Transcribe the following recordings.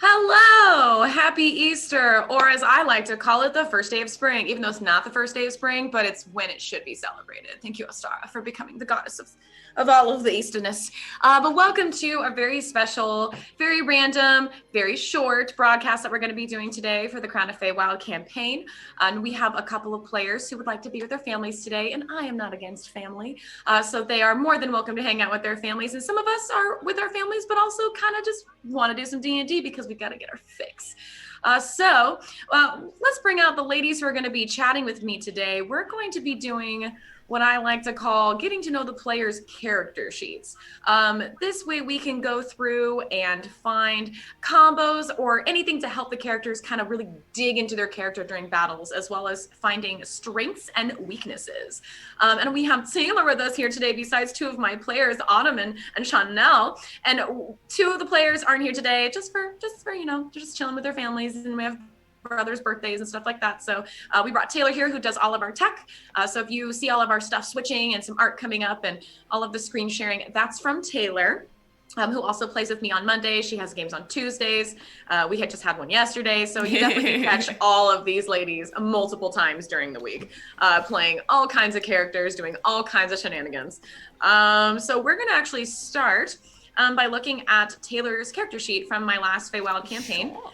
Hello, happy Easter, or as I like to call it, the first day of spring, even though it's not the first day of spring, but it's when it should be celebrated. Thank you, Ostara, for becoming the goddess of all of the Easterness. But welcome to a very special, very random, very short broadcast that we're going to be doing today for the Crown of FeyWild campaign. And we have a couple of players who would like to be with their families today, and I am not against family. So they are more than welcome to hang out with their families. And some of us are with our families, but also kind of just want to do some D&D because we got to get our fix. So let's bring out the ladies who are going to be chatting with me today. We're going to be doing what I like to call getting to know the players' character sheets. This way we can go through and find combos or anything to help the characters kind of really dig into their character during battles, as well as finding strengths and weaknesses. And we have Taylor with us here today, besides two of my players, Autumn and Chanel. And two of the players aren't here today just for you know, they're just chilling with their families, and we have brothers' birthdays and stuff like that. So we brought Taylor here, who does all of our tech. So if you see all of our stuff switching and some art coming up and all of the screen sharing, that's from Taylor, who also plays with me on Mondays. She has games on Tuesdays. We had just had one yesterday. So you definitely can catch all of these ladies multiple times during the week, playing all kinds of characters, doing all kinds of shenanigans. So we're going to actually start by looking at Taylor's character sheet from my last FeyWild campaign. Sure.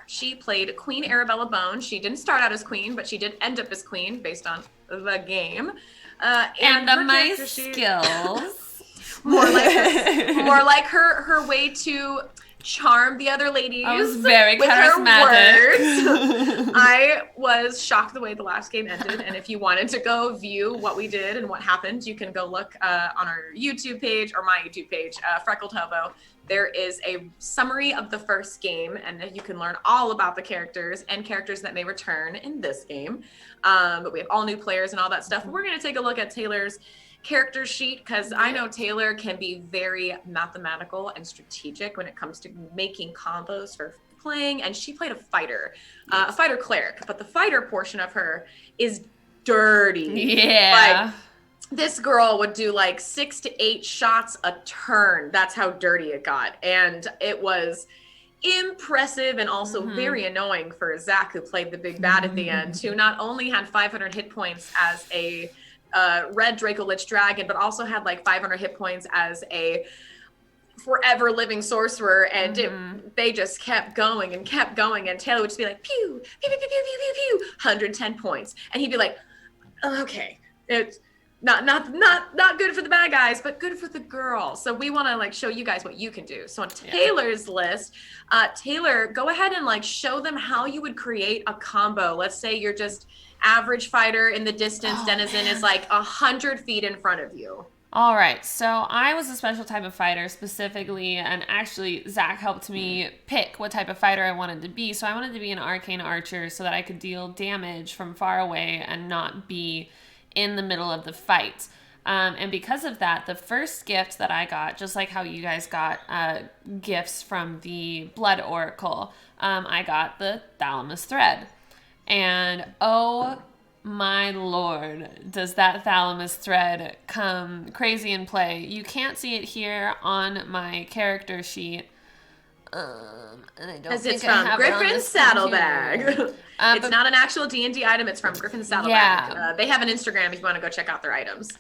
She played Queen Arabella Bone. She didn't start out as queen, but she did end up as queen based on the game. And my skills. more like her way to charm the other ladies. I was very with charismatic. Her words. I was shocked the way the last game ended, and if you wanted to go view what we did and what happened, you can go look on our YouTube page or my YouTube page, freckledhobo. There is a summary of the first game, and you can learn all about the characters and characters that may return in this game. But we have all new players and all that stuff. We're going to take a look at Taylor's character sheet, because I know Taylor can be very mathematical and strategic when it comes to making combos for playing. And she played a fighter cleric, but the fighter portion of her is dirty. Yeah. Like, this girl would do like 6 to 8 shots a turn. That's how dirty it got. And it was impressive and also very annoying for Zach, who played the big bad at the end, who not only had 500 hit points as a red Draco Lich Dragon, but also had like 500 hit points as a forever living sorcerer. And they just kept going. And Taylor would just be like, pew, pew, pew, pew, pew, pew, pew, 110 points. And he'd be like, okay, it's not good for the bad guys, but good for the girls. So we want to like show you guys what you can do. So on Taylor's list, Taylor, go ahead and like show them how you would create a combo. Let's say you're just average fighter in the distance. Denizen is like 100 feet in front of you. All right, so I was a special type of fighter specifically, and actually Zach helped me pick what type of fighter I wanted to be. So I wanted to be an Arcane Archer so that I could deal damage from far away and not be in the middle of the fight. And because of that, the first gift that I got, just like how you guys got gifts from the Blood Oracle, I got the Thalamus Thread. And oh my lord, does that Thalamus Thread come crazy in play. You can't see it here on my character sheet. And I don't think it's from Griffin's Saddlebag. It's not an actual D&D item. It's from Griffin's Saddlebag. Yeah. They have an Instagram if you want to go check out their items.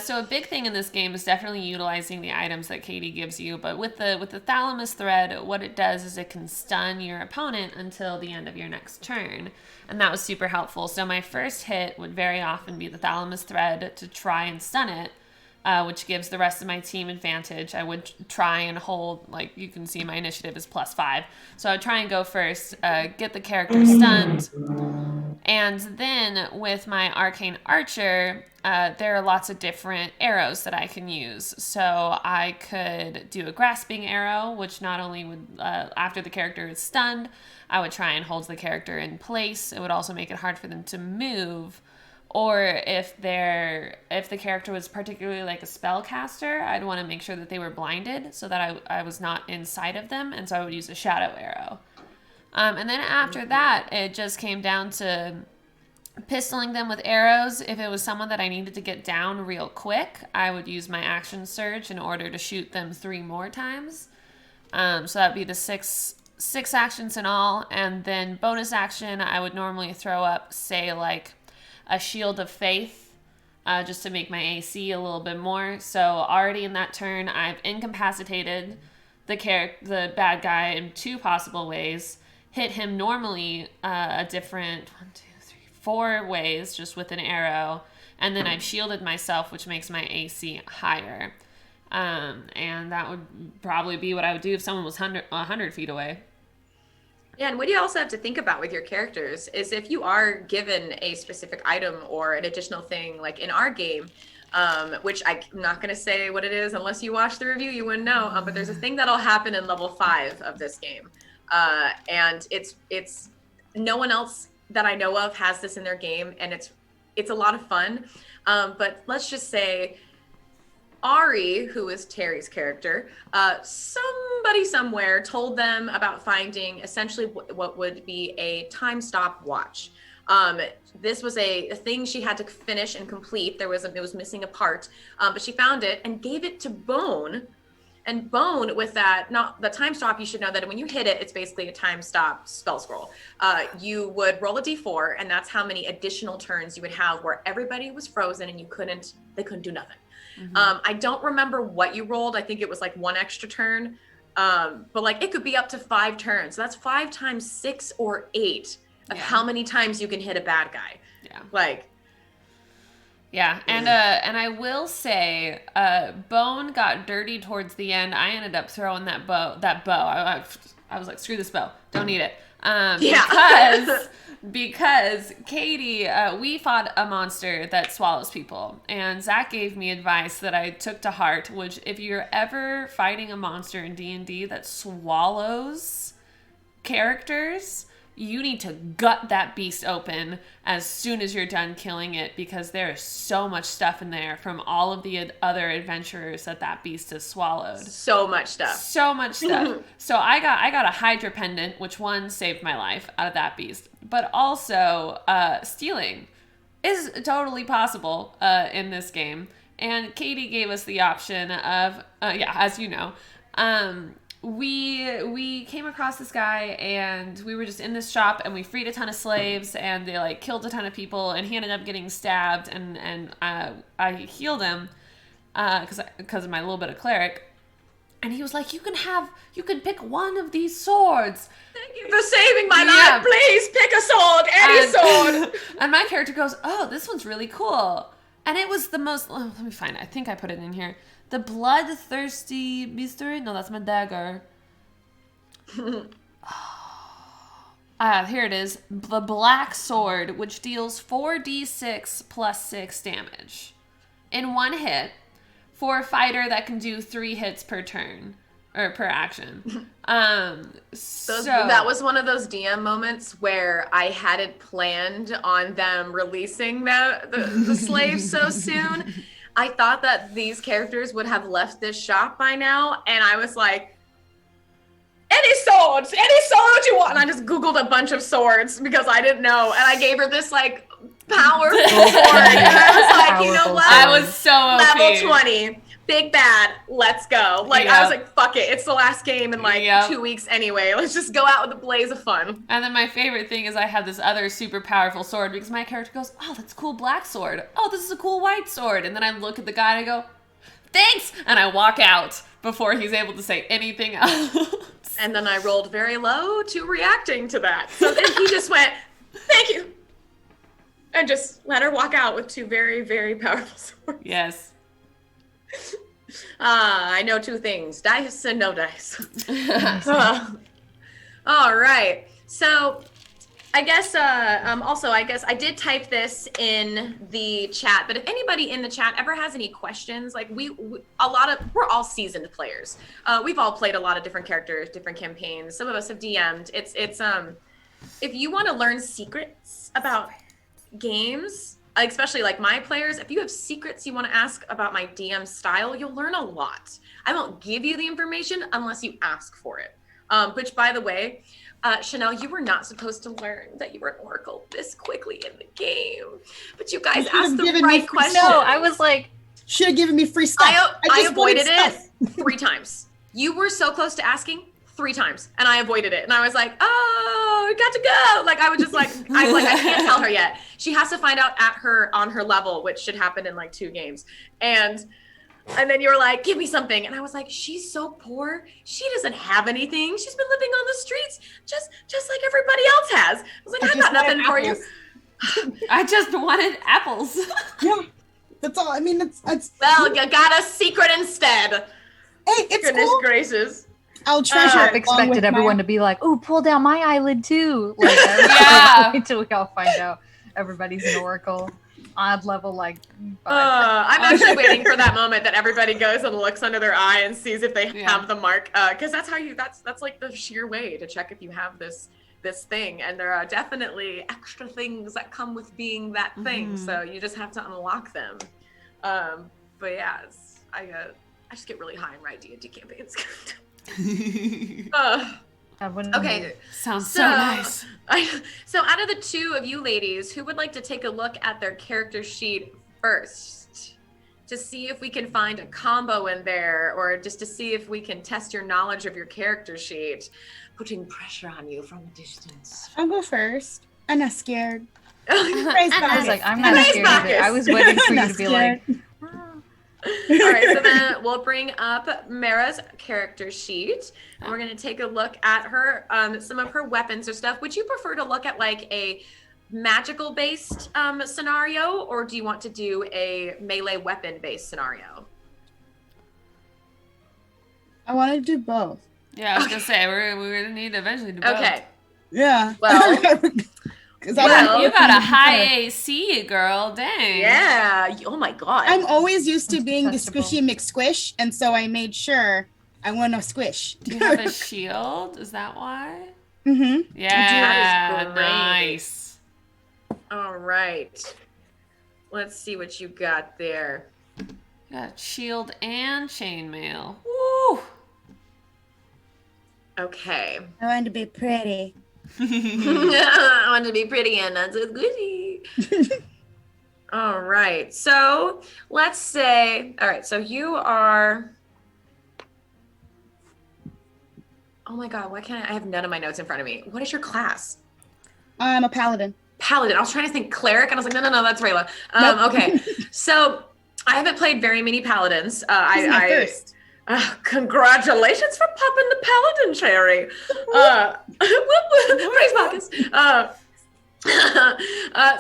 So a big thing in this game is definitely utilizing the items that Katy gives you. But with the Thalamus Thread, what it does is it can stun your opponent until the end of your next turn. And that was super helpful. So my first hit would very often be the Thalamus Thread to try and stun it, which gives the rest of my team advantage. I would try and hold, like you can see my initiative is +5. So I would try and go first, get the character stunned. And then with my Arcane Archer, there are lots of different arrows that I can use. So I could do a grasping arrow, which not only would, after the character is stunned, I would try and hold the character in place. It would also make it hard for them to move. Or if the character was particularly like a spellcaster, I'd want to make sure that they were blinded so that I was not inside of them, and so I would use a shadow arrow. And then after that, it just came down to pistoling them with arrows. If it was someone that I needed to get down real quick, I would use my action surge in order to shoot them 3 more times. So that would be the 6 6 actions in all, and then bonus action, I would normally throw up, say, like a Shield of Faith, just to make my AC a little bit more. So already in that turn, I've incapacitated the bad guy in 2 possible ways, hit him normally a different 4 ways just with an arrow, and then I've shielded myself, which makes my AC higher. And that would probably be what I would do if someone was 100 feet away. Yeah, and what you also have to think about with your characters is if you are given a specific item or an additional thing, like in our game, which I'm not going to say what it is unless you watch the review, you wouldn't know. But there's a thing that'll happen in level 5 of this game, and it's no one else that I know of has this in their game, and it's a lot of fun. But let's just say Ari, who is Terry's character, somebody somewhere told them about finding essentially what would be a time stop watch. This was a thing she had to finish and complete. It was missing a part, but she found it and gave it to Bone. And Bone, with that, not the time stop, you should know that when you hit it, it's basically a time stop spell scroll. You would roll a d4, and that's how many additional turns you would have where everybody was frozen and they couldn't do nothing. Mm-hmm. I don't remember what you rolled. I think it was like 1 extra turn. But like it could be up to 5 turns. So that's 5 times 6 or 8 of how many times you can hit a bad guy. Yeah. Like. Yeah, and I will say, Bone got dirty towards the end. I ended up throwing that bow. I was like, screw this bow. Don't need it. Because Katie, we fought a monster that swallows people, and Zach gave me advice that I took to heart, which if you're ever fighting a monster in D&D that swallows characters, you need to gut that beast open as soon as you're done killing it, because there is so much stuff in there from all of the other adventurers that beast has swallowed. So much stuff. So I got a Hydra pendant, which one saved my life out of that beast. But also, stealing is totally possible in this game. And Katie gave us the option of, as you know, we came across this guy, and we were just in this shop, and we freed a ton of slaves, and they like killed a ton of people, and he ended up getting stabbed, and I healed him because of my little bit of cleric. And he was like, you can pick one of these swords. Thank you for saving my life. Please pick a sword, any sword. And my character goes, oh, this one's really cool. And it was the most, let me find it. I think I put it in here. The bloodthirsty mystery. No, that's my dagger. Here it is. The black sword, which deals 4d6 plus 6 damage in 1 hit for a fighter that can do 3 hits per turn or per action. So that was one of those DM moments where I hadn't planned on them releasing the slaves so soon. I thought that these characters would have left this shop by now, and I was like, any swords you want? And I just Googled a bunch of swords because I didn't know, and I gave her this like powerful sword, and I was like, you know what? I was so OP. Level 20, big bad, let's go. Like, I was like, fuck it, it's the last game in like 2 weeks anyway. Let's just go out with a blaze of fun. And then my favorite thing is I have this other super powerful sword because my character goes, oh, that's a cool black sword. Oh, this is a cool white sword. And then I look at the guy and I go, thanks! And I walk out before he's able to say anything else. And then I rolled very low to reacting to that. So then he just went, thank you. And just let her walk out with 2 very, very powerful swords. Yes. I know 2 things, dice and no dice. All right. So I guess I did type this in the chat, but if anybody in the chat ever has any questions, like we're all seasoned players. We've all played a lot of different characters, different campaigns. Some of us have DM'd. It's if you want to learn secrets about games, especially like my players, if you have secrets you want to ask about my DM style, you'll learn a lot. I won't give you the information unless you ask for it. Which, by the way, Chanel, you were not supposed to learn that you were an oracle this quickly in the game. But you guys asked the right question. No, I was like, should have given me free stuff. I avoided it 3 times. You were so close to asking 3 times, and I avoided it. And I was like, oh, we got to go. Like, I would just like, I can't tell her yet. She has to find out on her level, which should happen in like 2 games. And then you were like, give me something. And I was like, she's so poor. She doesn't have anything. She's been living on the streets just like everybody else has. I was like, I got nothing for you. I just wanted apples. Yeah, that's all. I mean, it's well, you got a secret instead. Hey, it's Goodness cool. gracious. I'll treasure I've it. expected everyone to be like, "Ooh, pull down my eyelid too." Like, Yeah. until we all find out everybody's an oracle, odd level like. I'm actually waiting for that moment that everybody goes and looks under their eye and sees if they Yeah. have the mark, because that's how that's like the sheer way to check if you have this thing. And there are definitely extra things that come with being that thing, so you just have to unlock them. But yeah, I just get really high and write D&D campaigns. Okay. Sounds so nice. So out of the 2 of you ladies, who would like to take a look at their character sheet first to see if we can find a combo in there, or just to see if we can test your knowledge of your character sheet, putting pressure on you from a distance? I'll go first. I'm not scared. I was like, I'm not Nice scared either. Bacchus. I was waiting for you Not to be scared. like, All right, so then we'll bring up Mara's character sheet, and we're going to take a look at her, some of her weapons or stuff. Would you prefer to look at like a magical based scenario, or do you want to do a melee weapon based scenario? I want to do both. Yeah, I was gonna say we're gonna need to eventually do both. Okay. Yeah. Well, 'Cause well, You got a high AC, girl. Dang. yeah. Oh my god. I'm always used to being the Testable. squishy McSquish, and so I made sure I want to squish. Do you have a shield? Is that why? Mm-hmm. Yeah, great. nice. All right. Let's see what you got there. You got shield and chainmail. Woo! Okay. I want to be pretty. I want to be pretty and not so squishy. All right. So let's say, all right. So you are. Oh my God. Why can't I have none of my notes in front of me? What is your class? I'm a paladin. Paladin. I was trying to think cleric, and I was like, no, that's Rayla. Nope. Okay. So I haven't played very many paladins. This is my first. Congratulations for popping the paladin cherry. Praise Bacchus.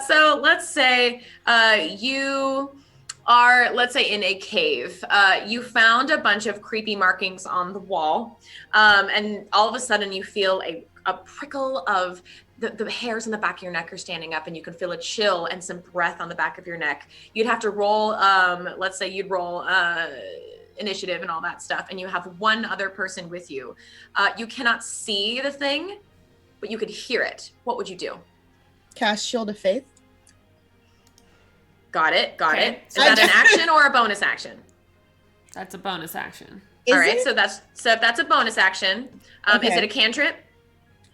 So let's say you are, let's say, in a cave. You found a bunch of creepy markings on the wall, and all of a sudden you feel a prickle of the hairs in the back of your neck are standing up, and you can feel a chill and some breath on the back of your neck. You'd have to roll, let's say you'd roll initiative and all that stuff, and you have one other person with you. You cannot see the thing, but you could hear it. What would you do? Cast Shield of Faith. Got it. Okay. Is that an action or a bonus action? That's a bonus action. All right, it? so if that's a bonus action, Okay. is it a cantrip?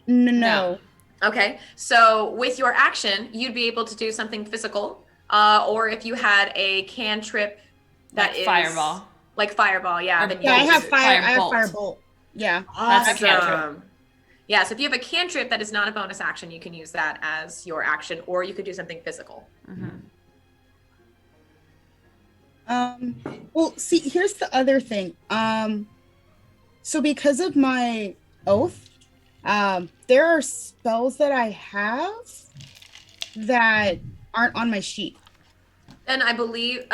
No. Okay, so with your action, you'd be able to do something physical, or if you had a cantrip that Like is fireball. like fireball, yeah. Or then Yeah, I you have could- fire. I have Firebolt. firebolt. Yeah. That's a cantrip. Awesome. Yeah, so if you have a cantrip that is not a bonus action, you can use that as your action, or you could do something physical. Well, see, here's the other thing. So because of my oath, there are spells that I have that aren't on my sheet. And I believe,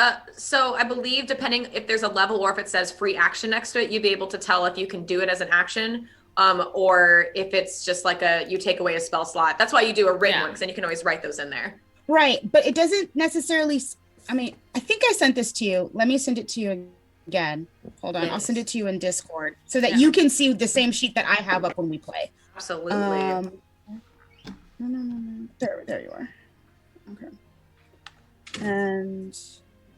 depending if there's a level or if it says free action next to it, you'd be able to tell if you can do it as an action, or if it's just like you take away a spell slot. That's why you do a written one, because then you can always write those in there. Right, but it doesn't necessarily. I mean, I think I sent this to you. Let me send it to you again. Hold on, I'll send it to you in Discord so that you can see the same sheet that I have up when we play. Absolutely. No. There you are. Okay. And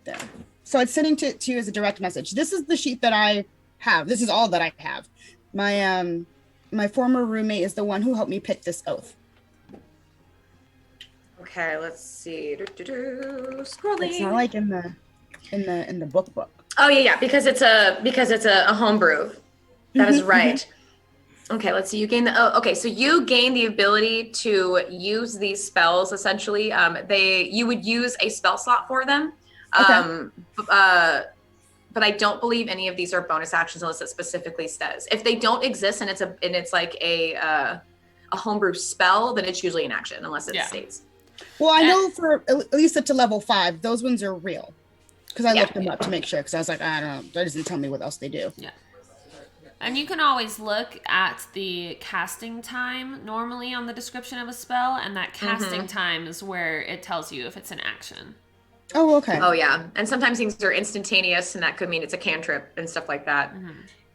there. So it's sending to you as a direct message. This is the sheet that I have. This is all that I have. My former roommate is the one who helped me pick this oath. Okay, let's see. Scrolling. It's not like in the book. Oh yeah, because it's a homebrew. That is right. Okay, let's see. You gain so you gain the ability to use these spells. Essentially, you would use a spell slot for them. But I don't believe any of these are bonus actions unless it specifically says. If they don't exist and it's like a homebrew spell, then it's usually an action unless it states. Well, I know for at least up to level 5, those ones are real. Because I looked them up to make sure, because I was like, I don't know, that doesn't tell me what else they do. Yeah. And you can always look at the casting time normally on the description of a spell, and that casting time is where it tells you if it's an action. Oh, okay. Oh, yeah. And sometimes things are instantaneous, and that could mean it's a cantrip and stuff like that.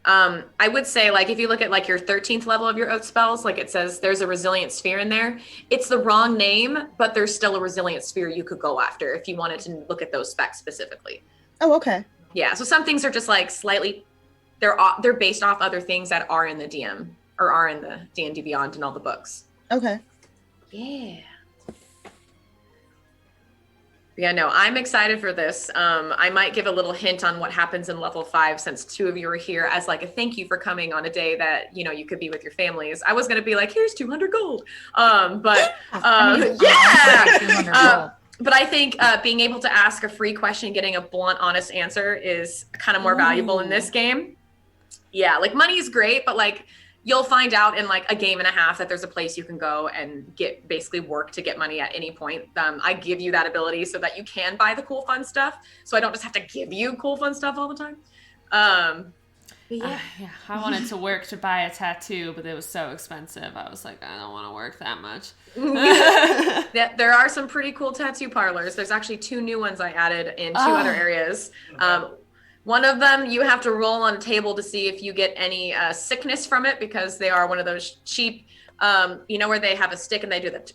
I would say, like, if you look at, like, your 13th level of your oath spells, like it says there's a resilient sphere in there. It's the wrong name, but there's still a resilient sphere you could go after if you wanted to look at those specs specifically. Oh, okay. Yeah, so some things are just, like, slightly... They're based off other things that are in the DM or are in the D&D Beyond and all the books. Okay. Yeah. Yeah, no, I'm excited for this. I might give a little hint on what happens in level 5 since 2 of you are here as like a thank you for coming on a day that, you know, you could be with your families. I was going to be like, here's 200 gold. But I think being able to ask a free question, getting a blunt, honest answer is kind of more valuable in this game. Yeah, like money is great, but like you'll find out in like a game and a half that there's a place you can go and get basically work to get money at any point. I give you that ability so that you can buy the cool, fun stuff. So I don't just have to give you cool, fun stuff all the time. I wanted to work to buy a tattoo, but it was so expensive. I was like, I don't want to work that much. There are some pretty cool tattoo parlors. There's actually 2 new ones I added in 2 other areas. One of them, you have to roll on a table to see if you get any sickness from it, because they are one of those cheap, you know, where they have a stick and they do the...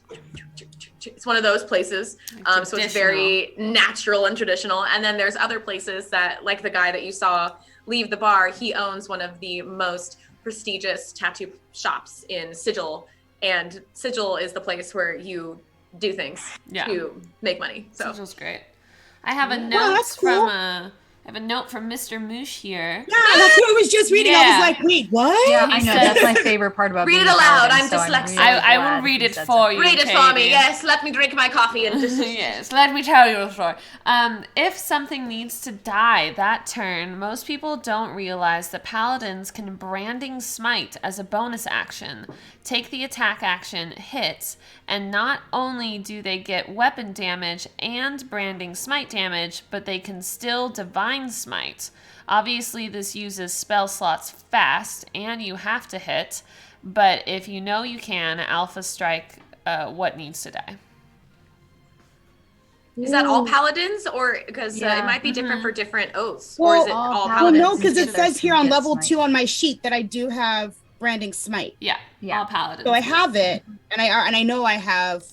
It's one of those places. So it's very natural and traditional. And then there's other places that, like the guy that you saw leave the bar, he owns one of the most prestigious tattoo shops in Sigil. And Sigil is the place where you do things to make money. So Sigil's great. I have a note from Mr. Moosh here. Yeah, that's what I was just reading. I was like, wait, what? Yeah, I know. That's my favorite part about read it aloud. I'm dyslexic. I will read it for you. Read it for me. Yes, let me drink my coffee and just... Yes, let me tell you a story. If something needs to die that turn, most people don't realize that paladins can branding smite as a bonus action. Take the attack action, hit, and not only do they get weapon damage and branding smite damage, but they can still divine smite. Obviously, this uses spell slots fast, and you have to hit, but if you know you can, alpha strike what needs to die. Is that all paladins, or because it might be different for different oaths? Well, or is it all paladins? Well, no, because it says here on level 2 on my sheet that I do have branding smite. Yeah, all paladins. So I have it, and I know I have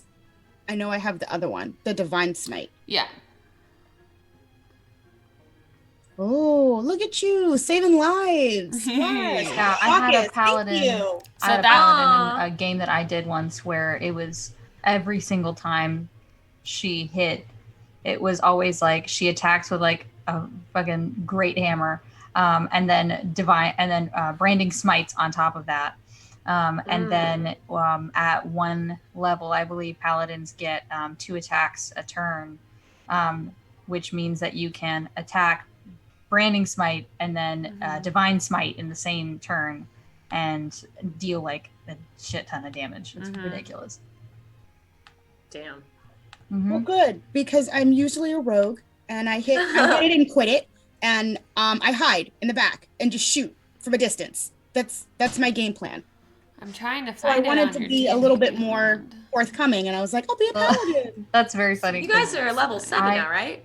the other one, the divine smite. Yeah. Oh, look at you saving lives! Yes. Yeah, I had a paladin. Thank you. I had a paladin in a game that I did once where it was every single time she hit, it was always like she attacks with like a fucking great hammer, and then branding smites on top of that, and then at 1 level, I believe paladins get 2 attacks a turn, which means that you can attack branding smite and then divine smite in the same turn and deal like a shit ton of damage. It's ridiculous. Damn. Well, good, because I'm usually a rogue, and I hit it and quit it, and I hide in the back and just shoot from a distance. That's my game plan. I'm trying to So I find it wanted on to your be a little bit more forthcoming, and I was like, I'll be a paladin. That's very funny. You guys are level 7 now, right?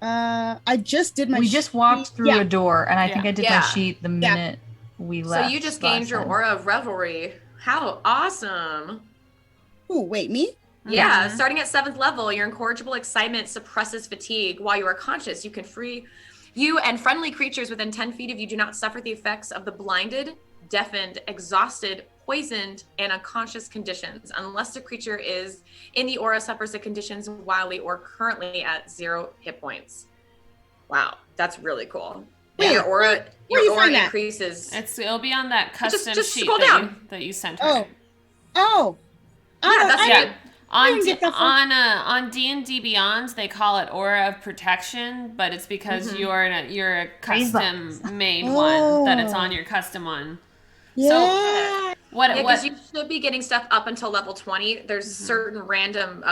I just did my. We just walked through a door, and I think I did my Yeah. sheet the minute we left. So you just gained your aura of revelry. How awesome! Ooh, wait, me? Yeah, starting at 7th level, your incorrigible excitement suppresses fatigue. While you are conscious, you can free you and friendly creatures within 10 feet of you do not suffer the effects of the blinded, deafened, exhausted, poisoned, and unconscious conditions, unless the creature is in the aura suffers the conditions wildly or currently at 0 hit points. Wow, that's really cool. Wait, your aura, where your you aura find that? increases. It'll be on that custom Just sheet scroll that down. you sent her. Oh. Yeah. I didn't get that far. On D&D Beyond, they call it Aura of Protection, but it's because you're a custom made one, that it's on your custom one. Yeah. So Because you should be getting stuff up until level 20. There's certain random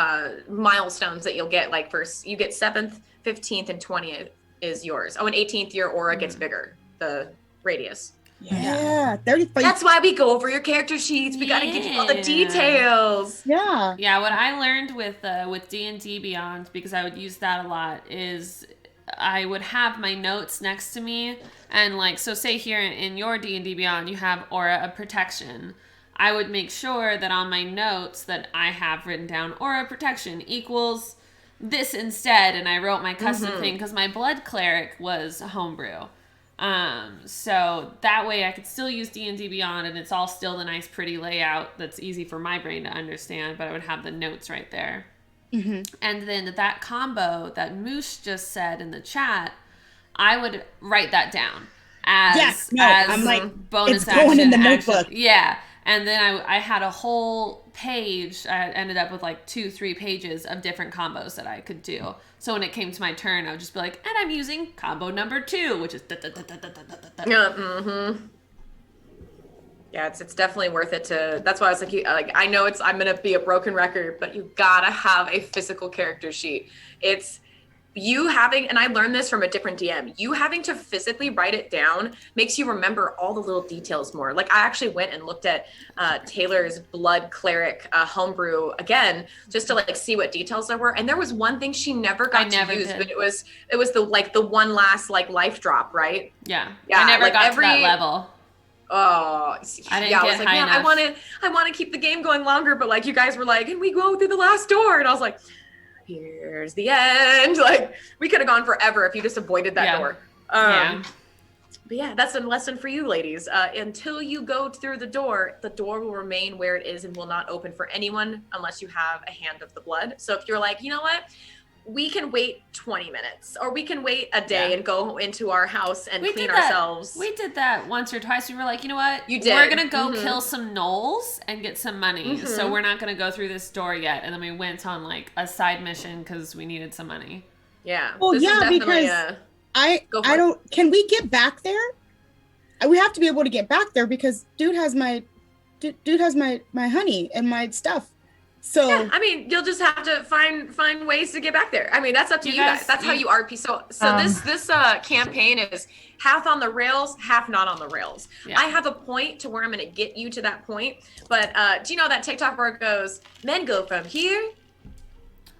milestones that you'll get. Like first, you get 7th, 15th, and 20th is yours. Oh, and 18th, your aura gets bigger, the radius. Yeah. 35. That's why we go over your character sheets. We got to give you all the details. Yeah. Yeah, what I learned with D&D Beyond, because I would use that a lot, is I would have my notes next to me, and like, so say here in your D&D Beyond, you have Aura of Protection. I would make sure that on my notes that I have written down Aura of Protection equals this instead, and I wrote my custom thing because my Blood Cleric was homebrew. So that way I could still use D&D Beyond, and it's all still the nice pretty layout that's easy for my brain to understand, but I would have the notes right there. And then that combo that Moose just said in the chat, I would write that down as I'm like, bonus it's going action, in the notebook. Yeah. And then I had a whole page. I ended up with like 2-3 pages of different combos that I could do. So when it came to my turn, I would just be like, and I'm using combo number 2, which is Yeah, it's definitely worth it to. That's why I was like, I know I'm gonna be a broken record, but you gotta have a physical character sheet. It's you having, and I learned this from a different DM. You having to physically write it down makes you remember all the little details more. Like I actually went and looked at Taylor's Blood Cleric homebrew again, just to like see what details there were. And there was one thing she never got to use, but it was the one last like life drop, right? Yeah. I never got to that level. Oh, I didn't get high enough. I want to keep the game going longer, but like you guys were like, and we go through the last door, and I was like, here's the end. Like we could have gone forever if you just avoided that door. But yeah, that's a lesson for you ladies. Until you go through the door will remain where it is and will not open for anyone unless you have a hand of the blood. So if you're like, you know what? We can wait 20 minutes or we can wait a day and go into our house and clean ourselves. We did that once or twice. We were like, you know what? You did. We're going to go kill some gnolls and get some money. So we're not going to go through this door yet. And then we went on like a side mission because we needed some money. Yeah. Well, because can we get back there? We have to be able to get back there because dude has my honey and my stuff. So yeah, I mean, you'll just have to find ways to get back there. I mean, that's up to you guys. That's how you RP. So this campaign is half on the rails, half not on the rails. Yeah. I have a point to where I'm going to get you to that point. But do you know that TikTok where it goes, men go from here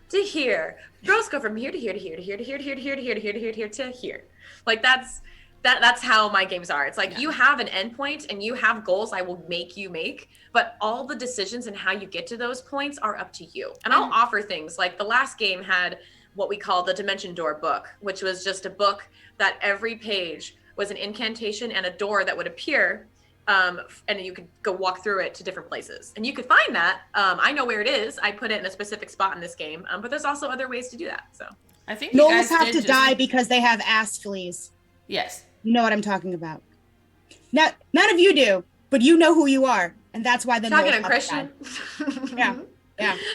to here, girls go from here to here to here to here to here to here to here to here to here to here to here to here. Like that's how my games are. It's like you have an endpoint and you have goals I will make you make, but all the decisions and how you get to those points are up to you. And I'll offer things like the last game had what we call the Dimension Door book, which was just a book that every page was an incantation and a door that would appear, and you could go walk through it to different places. And you could find that. I know where it is. I put it in a specific spot in this game, but there's also other ways to do that. So I think gnolls have to die because they have ass fleas. Yes. You know what I'm talking about. None of you do, but you know who you are, and that's why the talking to Christian. Yeah.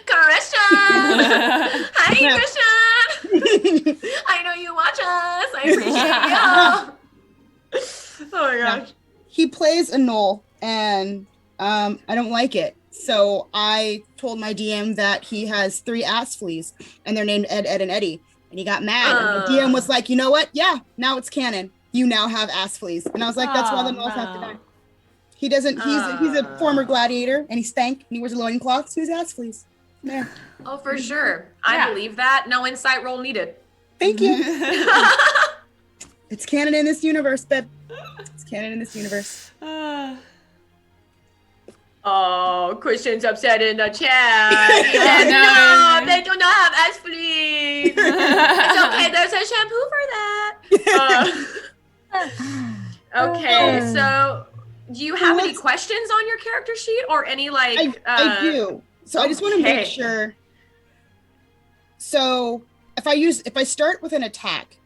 Christian. Hi, Christian. I know you watch us. I appreciate you. Oh my gosh. Yeah. He plays a gnoll, and I don't like it. So I told my DM that he has 3 ass fleas, and they're named Ed, Ed, and Eddie. And he got mad. And the DM was like, you know what? Yeah, now it's canon. You now have ass fleas. And I was like, that's why the gnolls have to die. He doesn't, he's a former gladiator, and he stank, and he wears a loincloth, so he's ass fleas. Yeah. Oh, for sure. I believe that. No insight roll needed. Thank you. It's canon in this universe, babe. It's canon in this universe. Oh, Christian's upset in the chat. He said, no, they do not have ass fleas. It's okay. There's a shampoo for that. Okay, so do you have any questions on your character sheet or any like? I do. So I just want to make sure. So if I start with an attack,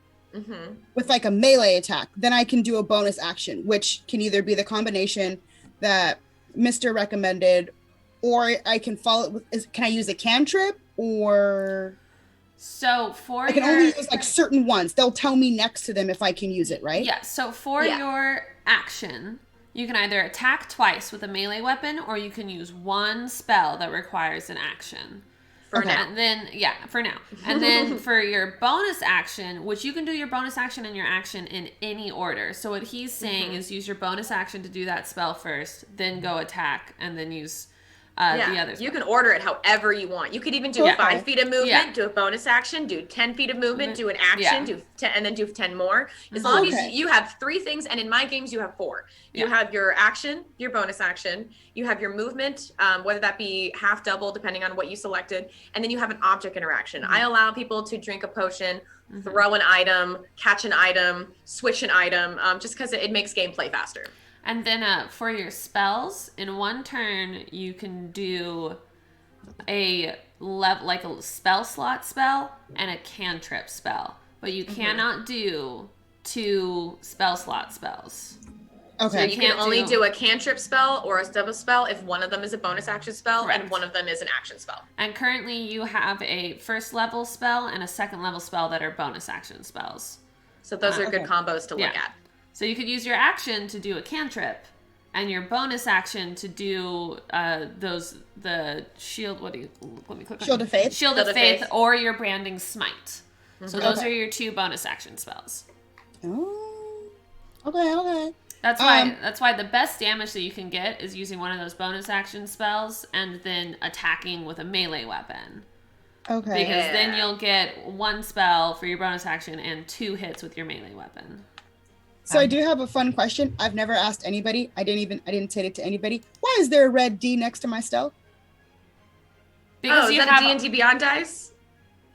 with like a melee attack, then I can do a bonus action, which can either be the combination that Mr. recommended, or I can follow it with, can I use a cantrip, or so for I can only use like certain ones. They'll tell me next to them if I can use it, right? Yeah, so for your action, you can either attack twice with a melee weapon, or you can use one spell that requires an action. For now. And then, for now. And then for your bonus action, which you can do your bonus action and your action in any order. So what he's saying is use your bonus action to do that spell first, then go attack, and then use the others. You can order it however you want. You could even do 5 feet of movement, do a bonus action, do 10 feet of movement, do an action, do 10, and then do 10 more. As long as you have 3 things, and in my games you have 4. You have your action, your bonus action, you have your movement, whether that be half, double, depending on what you selected, and then you have an object interaction. I allow people to drink a potion, throw an item, catch an item, switch an item, just because it makes gameplay faster. And then for your spells, in one turn, you can do a spell slot spell and a cantrip spell. But you cannot do 2 spell slot spells. Okay. So you can only do a cantrip spell or a double spell if one of them is a bonus action spell and one of them is an action spell. And currently you have a first level spell and a second level spell that are bonus action spells. So those are good combos to look at. So you could use your action to do a cantrip, and your bonus action to do the shield. Let me click on Shield of Faith. Shield of Faith, or your branding smite. So those are your 2 bonus action spells. Oh, okay. That's why the best damage that you can get is using one of those bonus action spells and then attacking with a melee weapon. Okay. Because then you'll get 1 spell for your bonus action and 2 hits with your melee weapon. So I do have a fun question. I've never asked anybody. I didn't say it to anybody. Why is there a red D next to my stealth? Because is that a D&D Beyond dice?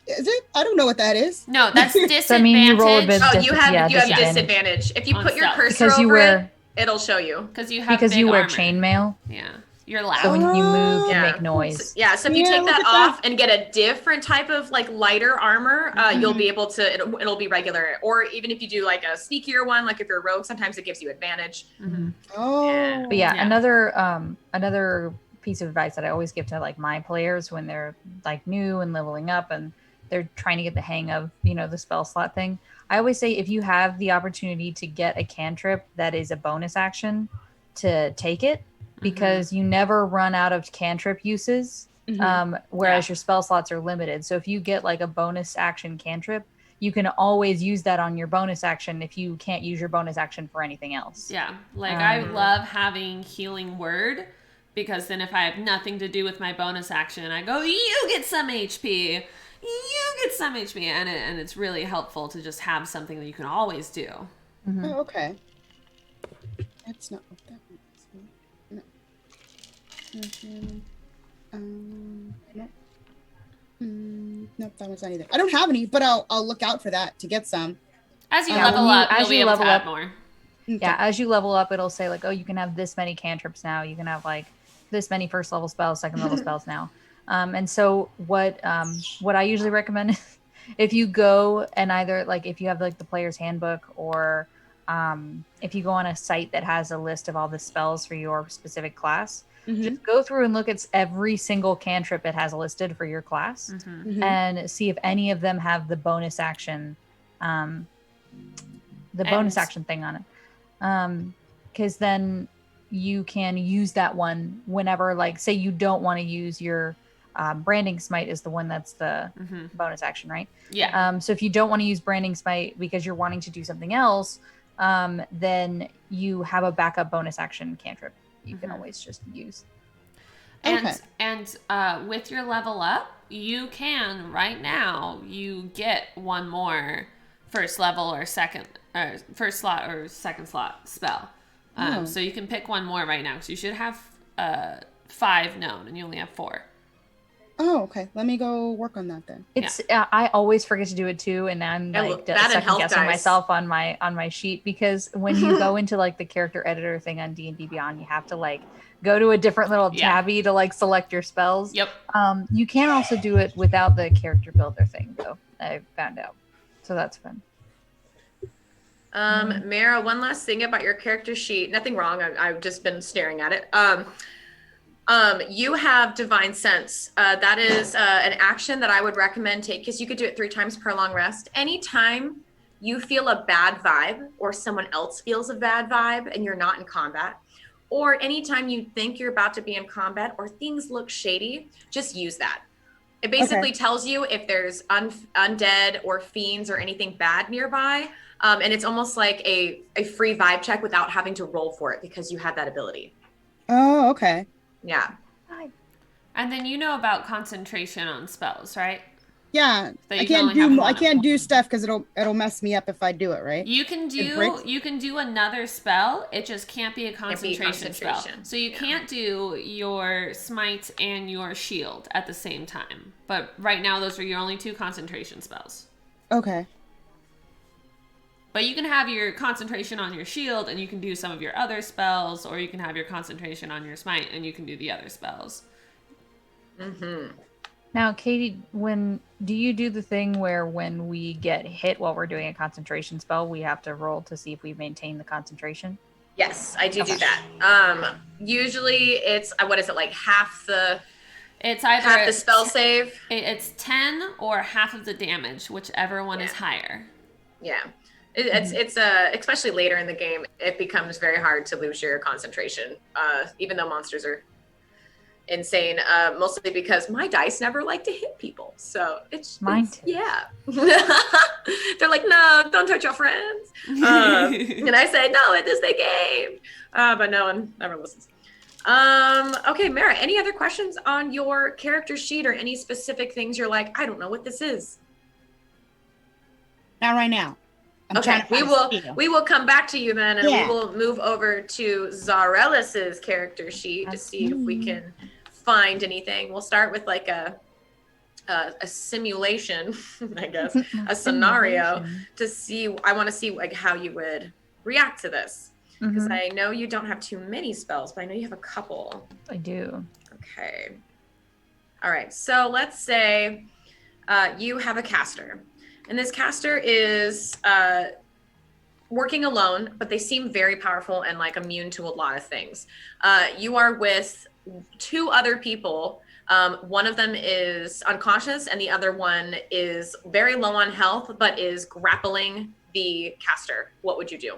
Is it? I don't know what that is. No, that's disadvantage. I mean, you roll a bit. You have disadvantage. If you put your cursor over it, it'll show you. Because you have you wear armor. chainmail. Yeah. You're loud. So when you move, you make noise. So if you take that off and get a different type of like lighter armor, you'll be able to, it'll be regular. Or even if you do like a sneakier one, like if you're a rogue, sometimes it gives you advantage. Oh. But another piece of advice that I always give to like my players when they're like new and leveling up and they're trying to get the hang of, the spell slot thing. I always say if you have the opportunity to get a cantrip that is a bonus action, to take it. Because you never run out of cantrip uses, whereas your spell slots are limited. So if you get like a bonus action cantrip, you can always use that on your bonus action if you can't use your bonus action for anything else. Yeah, like I love having healing word, because then if I have nothing to do with my bonus action, I go, you get some HP. You get some HP. And it's really helpful to just have something that you can always do. Oh, okay. That's not what that means. Nope, that one's not either. I don't have any, but I'll look out for that to get some. As you level up, you'll be able to add more. Yeah, as you level up, it'll say like, oh, you can have this many cantrips now. You can have like this many first level spells, second level spells now. And so what I usually recommend is if you go and either like if you have like the player's handbook or if you go on a site that has a list of all the spells for your specific class, just go through and look at every single cantrip it has listed for your class and see if any of them have the bonus action, bonus action thing on it. Because then you can use that one whenever, like, say you don't want to use your branding smite is the one that's the bonus action, right? Yeah. So if you don't want to use branding smite because you're wanting to do something else, then you have a backup bonus action cantrip you can always just use. And with your level up, you can right now you get one more first level or first slot or second slot spell. So you can pick one more right now because you should have 5 known and you only have 4. Oh, okay. Let me go work on that then. It's I always forget to do it too, and I'm like second guessing myself on my sheet, because when you go into like the character editor thing on D&D Beyond, you have to like go to a different little tabby to like select your spells. Yep. You can also do it without the character builder thing though. I found out, so that's fun. Mara, one last thing about your character sheet. Nothing wrong. I've just been staring at it. You have divine sense. That is an action that I would recommend take, because you could do it 3 times per long rest. Anytime you feel a bad vibe or someone else feels a bad vibe and you're not in combat, or anytime you think you're about to be in combat or things look shady, just use that. It basically tells you if there's undead or fiends or anything bad nearby. And it's almost like a free vibe check without having to roll for it because you have that ability. Oh, okay. Yeah. And then you know about concentration on spells, right? Yeah. So I can't do stuff because it'll mess me up if I do it, right? You can do another spell. It just can't be a concentration spell. So you can't do your smite and your shield at the same time. But right now those are your only 2 concentration spells. Okay. But you can have your concentration on your shield and you can do some of your other spells, or you can have your concentration on your smite and you can do the other spells. Mm-hmm. Now, Katie, do you do the thing where when we get hit while we're doing a concentration spell, we have to roll to see if we maintain the concentration? Yes, I do that. Usually it's, what is it, like half the... It's either half the spell save. It's 10 or half of the damage, whichever one is higher. Yeah. It's especially later in the game, it becomes very hard to lose your concentration, even though monsters are insane, mostly because my dice never like to hit people. So mine too. Yeah. They're like, no, don't touch your friends. And I say, no, it is the game. But no one ever listens. Okay, Mara, any other questions on your character sheet or any specific things you're like, I don't know what this is? Not right now. Okay, we will come back to you then, and we will move over to Zaralis' character sheet to see if we can find anything. We'll start with like a simulation, I guess, a scenario to see. I want to see like how you would react to this, because I know you don't have too many spells, but I know you have a couple. I do. Okay. All right. So let's say you have a caster. And this caster is working alone, but they seem very powerful and like immune to a lot of things. You are with 2 other people. One of them is unconscious and the other one is very low on health, but is grappling the caster. What would you do?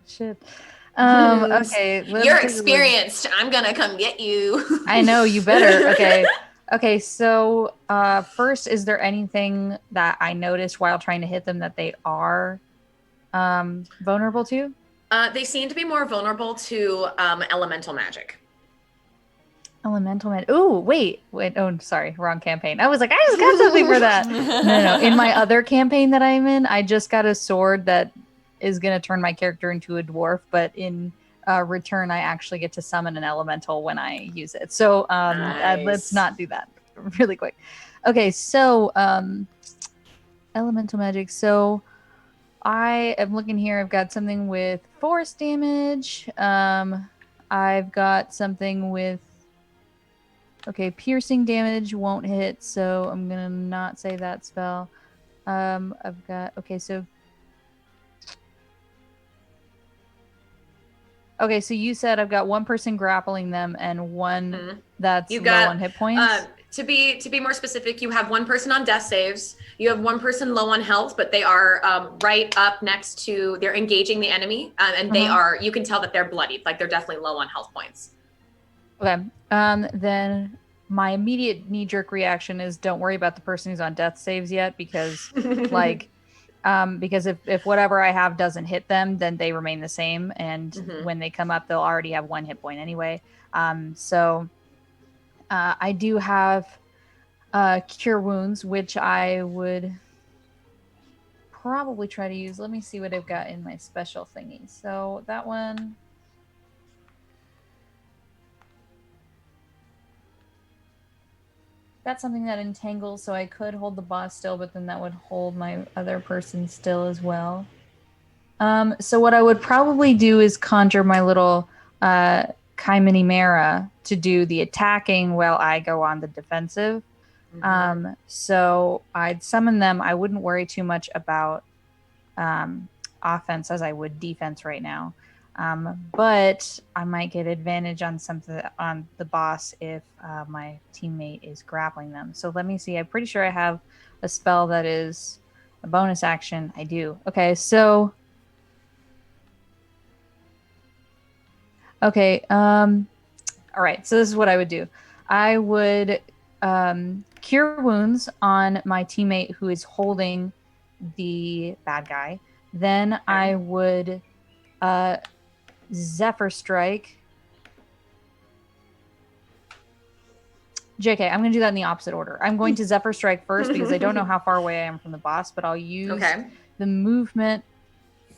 Shit. Okay. You're experienced. I'm going to come get you. I know, you better. Okay. Okay, so first, is there anything that I noticed while trying to hit them that they are vulnerable to? They seem to be more vulnerable to elemental magic. Elemental magic. Ooh, wait. Oh, sorry, wrong campaign. I was like, I just got something for that. No. In my other campaign that I'm in, I just got a sword that is going to turn my character into a dwarf, but in return, I actually get to summon an elemental when I use it. So nice. Let's not do that really quick. Okay, so elemental magic. So I am looking here. I've got something with force damage. I've got something with piercing damage won't hit, so I'm gonna not say that spell. I've got Okay, so you said I've got one person grappling them and one that's low on hit points. To be more specific, you have one person on death saves. You have one person low on health, but they are right up next to. They're engaging the enemy, and they are. You can tell that they're bloodied. Like they're definitely low on health points. Okay. Then my immediate knee-jerk reaction is don't worry about the person who's on death saves yet, because because if whatever I have doesn't hit them, then they remain the same. And when they come up, they'll already have 1 hit point anyway. So I do have Cure Wounds, which I would probably try to use. Let me see what I've got in my special thingy. So that one... Got something that entangles, so I could hold the boss still, but then that would hold my other person still as well. So what I would probably do is conjure my little Imarae to do the attacking while I go on the defensive. So I'd summon them. I wouldn't worry too much about offense as I would defense right now. But I might get advantage on something on the boss if my teammate is grappling them. So let me see. I'm pretty sure I have a spell that is a bonus action. I do. Okay, so okay. All right. So this is what I would do. I would cure wounds on my teammate who is holding the bad guy. Then I would Zephyr Strike. JK, I'm going to do that in the opposite order. I'm going to Zephyr Strike first because I don't know how far away I am from the boss, but I'll use the movement.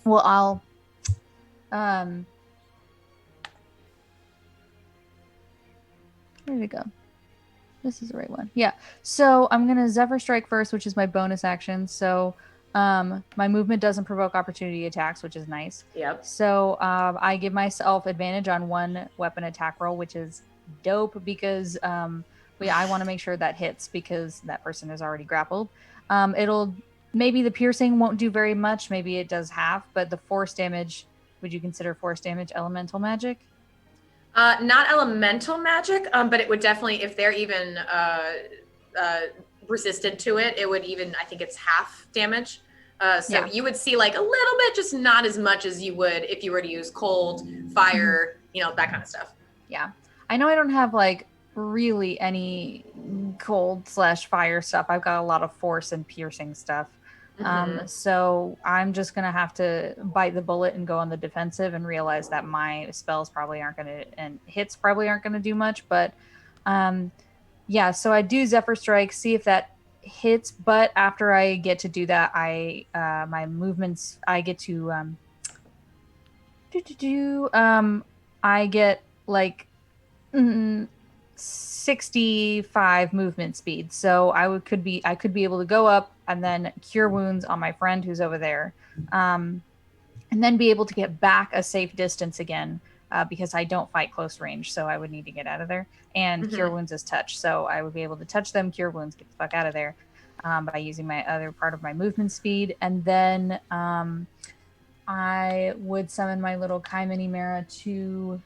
Well, I'll where did it go? This is the right one. Yeah. So I'm going to Zephyr Strike first, which is my bonus action. So my movement doesn't provoke opportunity attacks, which is nice. Yep. So I give myself advantage on one weapon attack roll, which is dope because I want to make sure that hits because that person is already grappled. Maybe the piercing won't do very much. Maybe it does half, but the force damage, would you consider force damage elemental magic? Not elemental magic, but it would definitely, if they're even resistant to it, it would even, I think it's half damage. You would see like a little bit, just not as much as you would if you were to use cold, fire, that kind of stuff. Yeah. I know I don't have like really any cold/fire stuff. I've got a lot of force and piercing stuff. So I'm just going to have to bite the bullet and go on the defensive and realize that my spells probably aren't going to, and hits probably aren't going to do much. But so I do Zephyr Strike, see if that hits. But after I get to do that, my movements, I get to, I get like 65 movement speed. So I could be able to go up and then cure wounds on my friend who's over there, and then be able to get back a safe distance again because I don't fight close range, so I would need to get out of there. And cure wounds is touch, so I would be able to touch them, cure wounds, get the fuck out of there by using my other part of my movement speed. And then I would summon my little Kaiman Imarae to...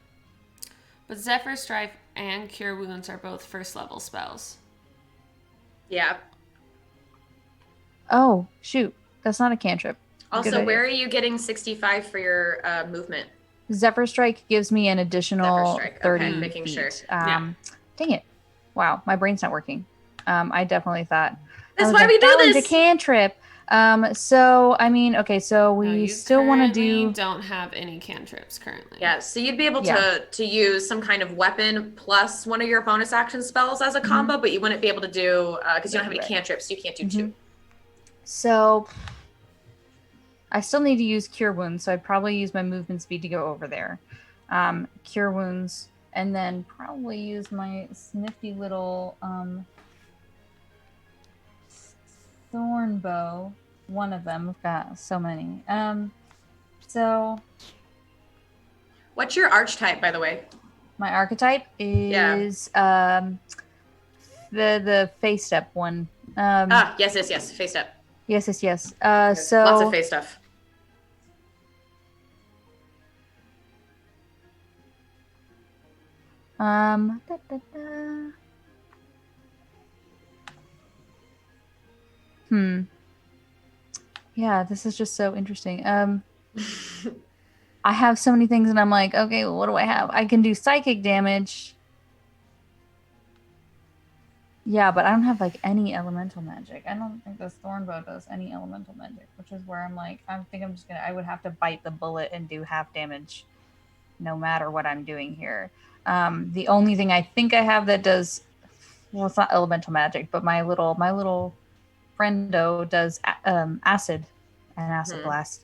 But Zephyr Strike and Cure Wounds are both first level spells. Yeah. Oh, shoot. That's not a cantrip. Also, where are you getting 65 for your movement? Zephyr Strike gives me an additional 30 okay, making feet. Sure. Dang it. Wow, my brain's not working. I definitely thought... That's why we do this! That one's a cantrip. So we still want to do... We don't have any cantrips currently. Yeah, so you'd be able to use some kind of weapon plus one of your bonus action spells as a combo, but you wouldn't be able to do, because you don't have any cantrips, you can't do two. So I still need to use Cure Wounds, so I'd probably use my movement speed to go over there. Cure Wounds, and then probably use my snifty little Thorn Bow. One of them. We've got so many. What's your archetype, by the way? My archetype is the face step one. Yes. Face step. Yes. Lots of face stuff. Yeah, this is just so interesting. I have so many things and I'm like, okay, well, what do I have? I can do psychic damage. Yeah, but I don't have like any elemental magic. I don't think this Thornbow does any elemental magic, which is where I'm like, I would have to bite the bullet and do half damage no matter what I'm doing here. The only thing I think I have that does, well, it's not elemental magic, but my little friendo does acid blast.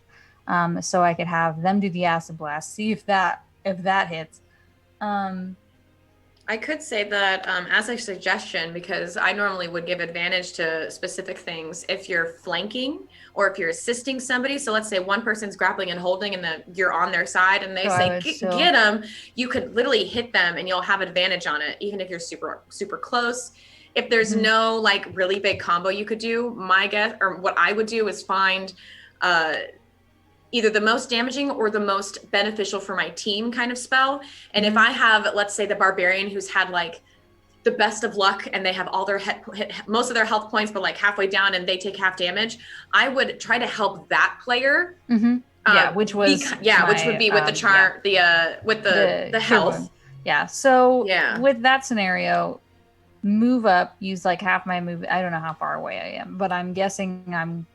So I could have them do the acid blast, see if that hits. I could say that as a suggestion, because I normally would give advantage to specific things if you're flanking or if you're assisting somebody. So let's say one person's grappling and holding and then you're on their side and they say, get them. You could literally hit them and you'll have advantage on it, even if you're super, super close. If there's no like really big combo you could do, my guess, or what I would do is find either the most damaging or the most beneficial for my team kind of spell. And if I have, let's say, the barbarian who's had like the best of luck and they have all their most of their health points, but like halfway down and they take half damage, I would try to help that player. Which was which would be with the with the health. Yeah. So with that scenario, move up, use like half my move. I don't know how far away I am, but I'm guessing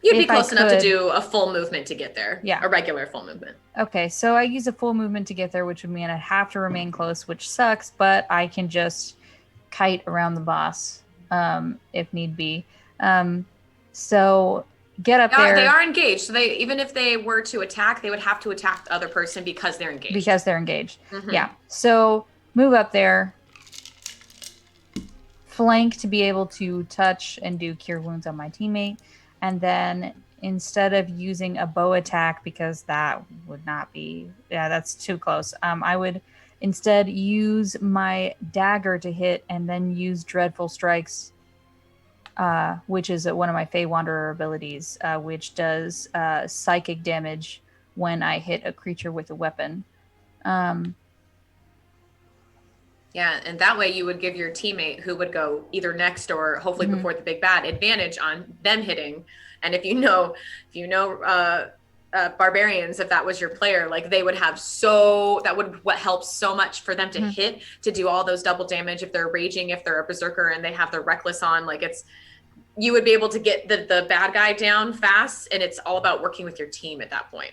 you'd be close enough to do a full movement to get there. Yeah. A regular full movement. Okay. So I use a full movement to get there, which would mean I'd have to remain close, which sucks, but I can just kite around the boss if need be. So get up there. They are engaged. So they, even if they were to attack, they would have to attack the other person because they're engaged. Yeah. So move up there. Flank to be able to touch and do cure wounds on my teammate. And then instead of using a bow attack, because that would not be, that's too close. I would instead use my dagger to hit and then use Dreadful Strikes, which is one of my Fey Wanderer abilities, which does psychic damage when I hit a creature with a weapon. Yeah, and that way you would give your teammate who would go either next or hopefully before the big bad advantage on them hitting. And if you know barbarians, if that was your player, like they would have that would what helps so much for them to hit, to do all those double damage if they're raging, if they're a berserker and they have their reckless on, like you would be able to get the bad guy down fast, and it's all about working with your team at that point.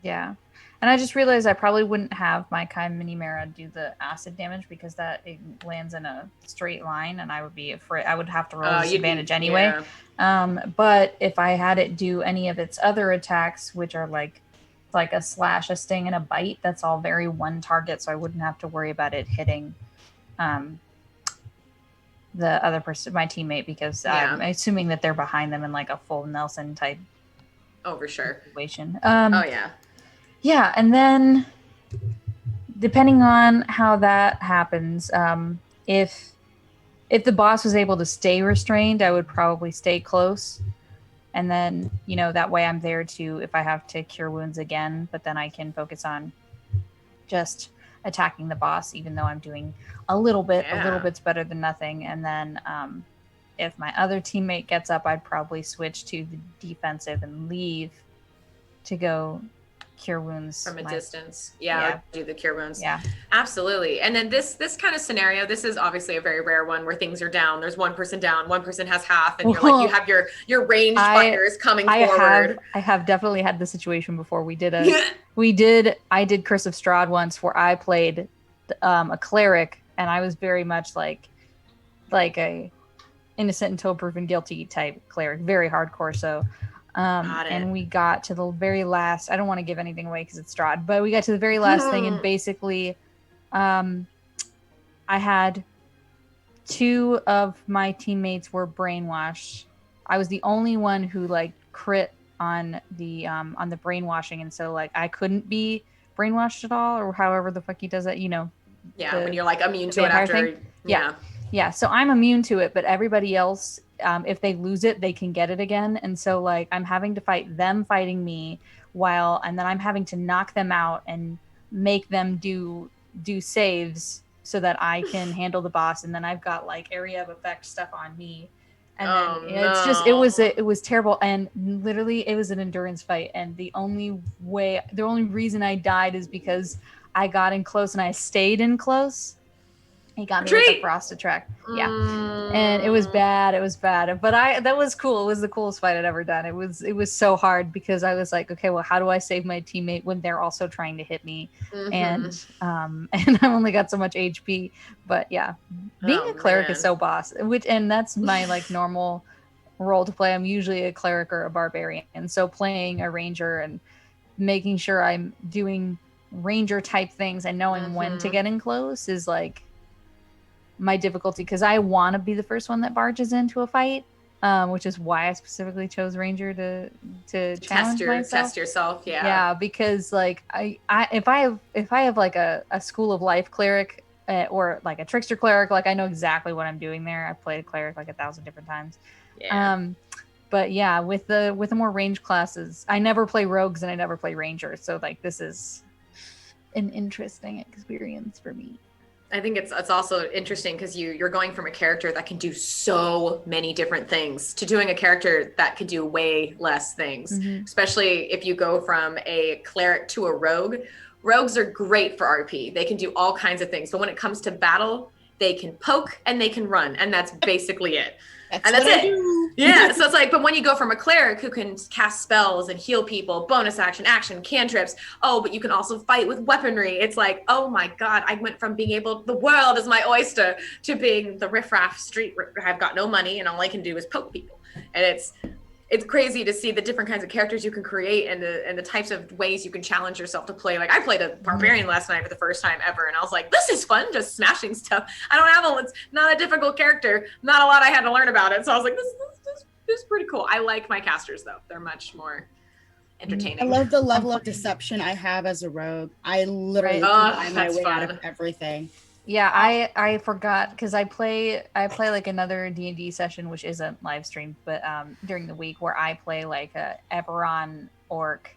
Yeah. And I just realized I probably wouldn't have my Kai Mini Mera do the acid damage because it lands in a straight line and I would be afraid. I would have to roll disadvantage anyway. Yeah. But if I had it do any of its other attacks, which are like a slash, a sting, and a bite, that's all very one target, so I wouldn't have to worry about it hitting the other person, my teammate, because I'm assuming that they're behind them in like a full Nelson type for sure situation. Yeah, and then depending on how that happens, if the boss was able to stay restrained, I would probably stay close. And then, that way I'm there if I have to cure wounds again, but then I can focus on just attacking the boss, even though I'm doing a little bit's better than nothing. And then if my other teammate gets up, I'd probably switch to the defensive and leave to go cure wounds from a distance. Or do the cure wounds. Yeah, absolutely. And then this kind of scenario, this is obviously a very rare one where things are down. There's one person down, one person has half, and you have your ranged fighters coming forward. I have definitely had this situation before. I did Curse of Strahd once where I played a cleric, and I was very much like a innocent until proven guilty type cleric, very hardcore. So and we got to the very last, I don't want to give anything away because it's Strahd, but we got to the very last thing, and basically I had 2 of my teammates were brainwashed. I was the only one who crit on the brainwashing, and so I couldn't be brainwashed at all, or however the fuck he does that, when you're immune to it after yeah, so I'm immune to it, but everybody else, if they lose it, they can get it again. And so I'm having to fight them fighting me and then I'm having to knock them out and make them do saves so that I can handle the boss. And then I've got area of effect stuff on me. And it was terrible. And literally it was an endurance fight. And the only reason I died is because I got in close and I stayed in close. He got me with a frost attract. Yeah. And it was bad. But that was cool. It was the coolest fight I'd ever done. It was so hard because I was like, okay, well, how do I save my teammate when they're also trying to hit me? And I've only got so much HP. But yeah, being a cleric is so boss. And that's my normal role to play. I'm usually a cleric or a barbarian. And so playing a ranger and making sure I'm doing ranger type things and knowing when to get in close is my difficulty, because I want to be the first one that barges into a fight, which is why I specifically chose ranger to challenge myself. Test yourself. Yeah, because if I have a school of life cleric or a trickster cleric, I know exactly what I'm doing there. I've played a cleric 1,000 different times. But yeah, with the more range classes, I never play rogues and I never play rangers, so like this is an interesting experience for me. I think it's also interesting because you're going from a character that can do so many different things to doing a character that could do way less things, especially if you go from a cleric to a rogue. Rogues are great for RP. They can do all kinds of things, but when it comes to battle, they can poke and they can run, and that's basically it. That's it. Yeah, so it's like, but when you go from a cleric who can cast spells and heal people, bonus action, cantrips, but you can also fight with weaponry. It's like, oh my God, I went from being able, the world is my oyster, to being the riffraff street. I've got no money and all I can do is poke people. And it's crazy to see the different kinds of characters you can create and the types of ways you can challenge yourself to play. Like I played a barbarian last night for the first time ever, and I was like, this is fun, just smashing stuff. It's not a difficult character, not a lot I had to learn about it. So I was like, this is pretty cool. I like my casters though. They're much more entertaining. I love the level of deception I have as a rogue. I literally find my way out of everything. Yeah, I forgot because I play like another D&D session which isn't live streamed, but during the week where I play like a Eberron orc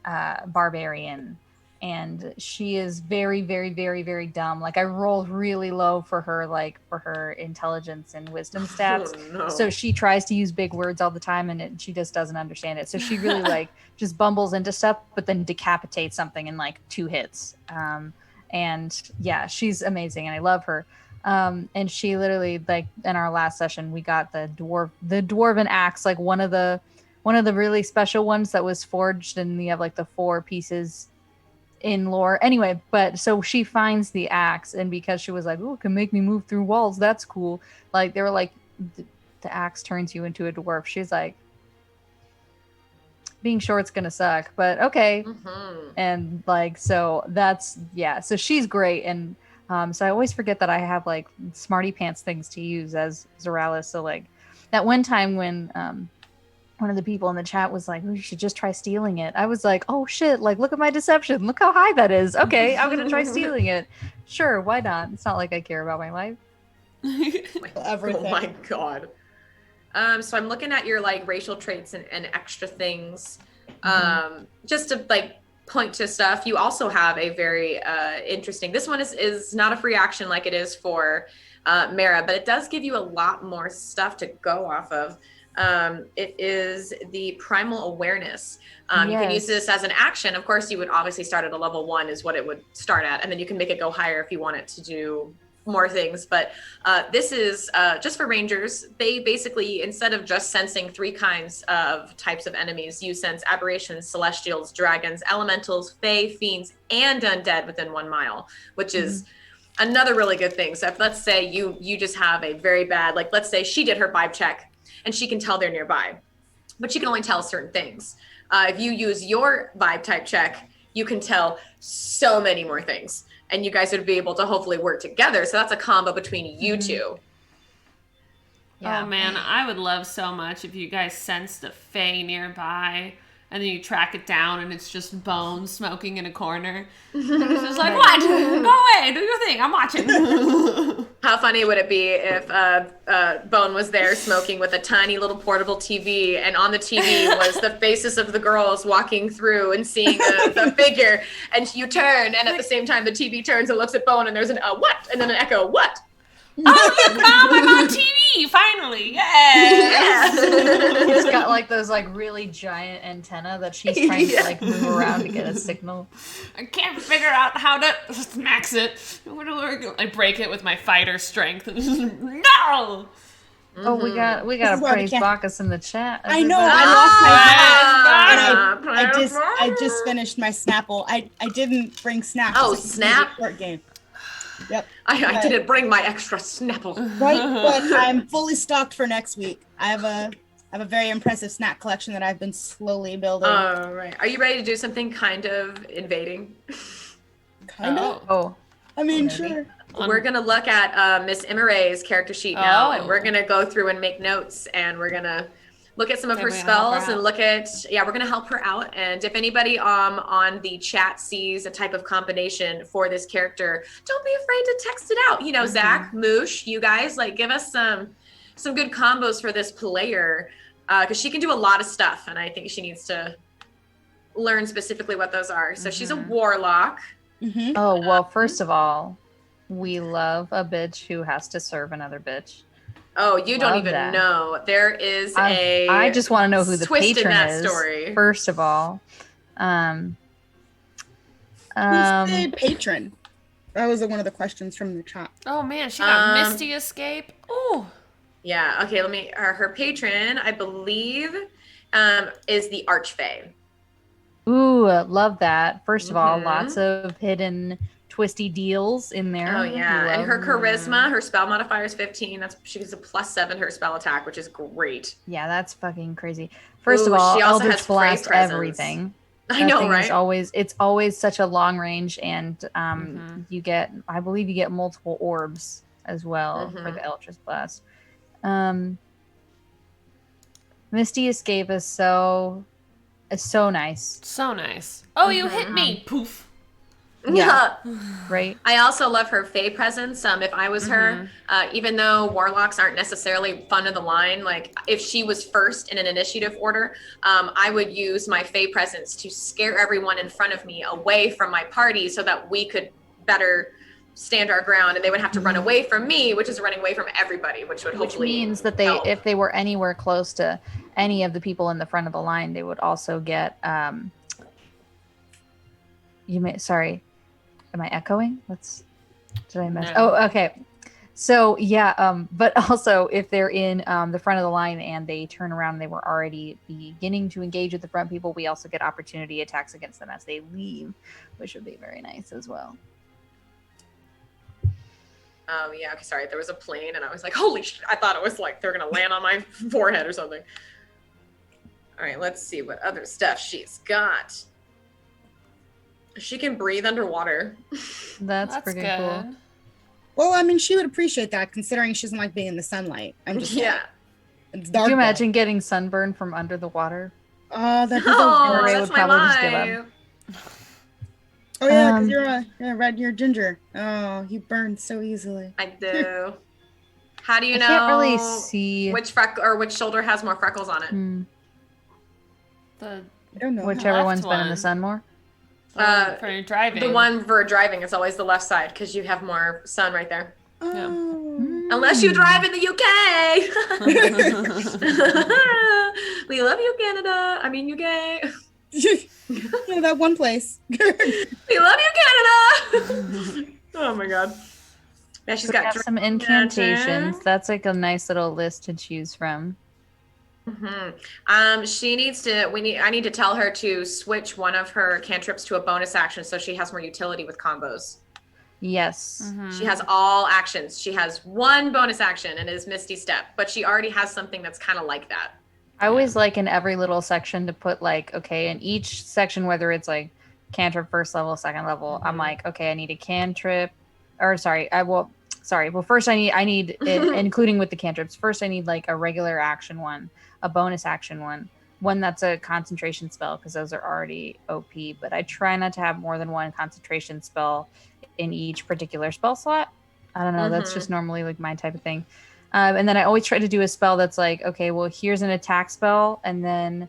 barbarian, and she is very, very, very, very dumb. Like I rolled really low for her intelligence and wisdom stats. Oh, no. So she tries to use big words all the time and she just doesn't understand it. So she really like just bumbles into stuff, but then decapitates something in like 2 hits. And yeah, she's amazing and I love her. And she literally, like in our last session, we got the dwarven axe, like one of the really special ones that was forged, and you have like the 4 pieces in lore. Anyway, but so she finds the axe, and because she was like, "Oh, it can make me move through walls, that's cool." Like they were like, the axe turns you into a dwarf. She's like, being short's gonna suck, but okay. And like, so that's, yeah, so she's great. And so I always forget that I have like smarty pants things to use as Zaralis. So like that one time when one of the people in the chat was like, "You should just try stealing it," I was like, oh shit, like look at my deception, look how high that is. Okay, I'm gonna try stealing it. Sure, why not? It's not like I care about my life. Everything. Oh my God. So I'm looking at your like racial traits and extra things. Just to like point to stuff. You also have a very interesting, this one is not a free action like it is for Meria, but it does give you a lot more stuff to go off of. It is the Primal Awareness. You can use this as an action. Of course, you would obviously start at a level 1 is what it would start at, and then you can make it go higher if you want it to do more things. But this is just for rangers. They basically, instead of just sensing 3 kinds of types of enemies, you sense aberrations, celestials, dragons, elementals, fae, fiends, and undead within 1 mile, which is another really good thing. So if, let's say you just have a very bad, like let's say she did her vibe check and she can tell they're nearby, but she can only tell certain things. If you use your vibe type check, you can tell so many more things, and you guys would be able to hopefully work together. So that's a combo between you two. Yeah. Oh man, I would love so much if you guys sensed a fae nearby, and then you track it down and it's just Bone smoking in a corner. And it's just like, what? Go away, do your thing, I'm watching. How funny would it be if Bone was there smoking with a tiny little portable TV, and on the TV was the faces of the girls walking through and seeing the figure, and you turn, and at the same time the TV turns and looks at Bone, and there's an what? And then an echo, what? Oh, look, Mom, I'm on TV, finally. Yeah. He's got like those like really giant antenna that she's trying to like move around to get a signal. I can't figure out how to max it. I break it with my fighter strength. No! Oh, we got to praise Bacchus in the chat. I know. I lost my I just finished my Snapple. I didn't bring Snap. Oh, Snap. Short game. Yep. I didn't bring my extra Snapple. Right, but I'm fully stocked for next week. I have a very impressive snack collection that I've been slowly building. Oh, right. Are you ready to do something kind of invading? Kind of? Oh. I mean, sure. We're going to look at Miss Imarae's character sheet now, and we're going to go through and make notes, and we're going to look at some of her spells and look at, we're going to help her out. And if anybody on the chat sees a type of combination for this character, don't be afraid to text it out. You know, Zach, Moosh, you guys, like give us some good combos for this player. because she can do a lot of stuff, and I think she needs to learn specifically what those are. So she's a warlock. Mm-hmm. Oh, well, first of all, we love a bitch who has to serve another bitch. Oh, you don't Love even that. know. There is I just want to know who the twist in patron that is. story. First of all, Who's the patron? That was one of the questions from the chat. Oh man, she got Misty Escape. Ooh. Yeah. Okay. Let me. Her patron, I believe, is the Archfey. ooh, love that. First of all, Mhm. lots of hidden twisty deals in there. Oh yeah, and her Love- charisma, her spell modifier is 15. She gets a +7 to her spell attack, which is great. Yeah, that's fucking crazy. First Ooh, of all, she also Eldritch has prey Blast presence. everything. I That know, thing is right? it's always such a long range, and you get, I believe you get multiple orbs as well for the Eldritch Blast. Misty Escape is so nice. So nice. Oh, you hit me. Poof. Yeah. Right? I also love her Fey presence. If I was her, even though warlocks aren't necessarily fun of the line, like if she was first in an initiative order, I would use my Fey presence to scare everyone in front of me away from my party so that we could better stand our ground, and they would have to run away from me, which is running away from everybody, which would hopefully means that help. if they were anywhere close to any of the people in the front of the line, they would also get sorry, am I echoing? Did I mess? No. Oh, okay. So yeah, but also if they're in the front of the line and they turn around and they were already beginning to engage with the front people, we also get opportunity attacks against them as they leave, which would be very nice as well. Yeah, okay, sorry, there was a plane and I was like, holy shit, I thought it was like they're gonna land on my forehead or something. All right, let's see what other stuff she's got. She can breathe underwater. That's pretty cool. good. Well, I mean, she would appreciate that considering she doesn't like being in the sunlight. I'm just saying. It's dark. Could you there. imagine getting sunburned from under the water? Oh, that'd be Oh, Imarae that's would my probably just give life. Oh yeah, because you're red, you're ginger. Oh, you burn so easily. I do. How do you I know can't really see which freckle or which shoulder has more freckles on it? The I don't know. whichever left one's been in the one. sun more. For driving. The one for driving is always the left side because you have more sun right there. Oh. Unless you drive in the UK. We love you, Canada. I mean, UK. Yeah, that one place. We love you, Canada. Oh my god. Yeah, she's We got have some incantations. That's like a nice little list to choose from. She needs to. I need to tell her to switch one of her cantrips to a bonus action so she has more utility with combos. Yes. She has all actions. She has one bonus action and it is Misty Step, but she already has something that's kind of like that. I always like in every little section to put like, okay, in each section, whether it's like cantrip first level, second level, I'm like, okay, I need a cantrip, or sorry, well, first I need it, including with the cantrips. First, I need like a regular action one, a bonus action one that's a concentration spell because those are already OP. But I try not to have more than one concentration spell in each particular spell slot. I don't know. That's just normally like my type of thing. And then I always try to do a spell that's like, okay, well, here's an attack spell, and then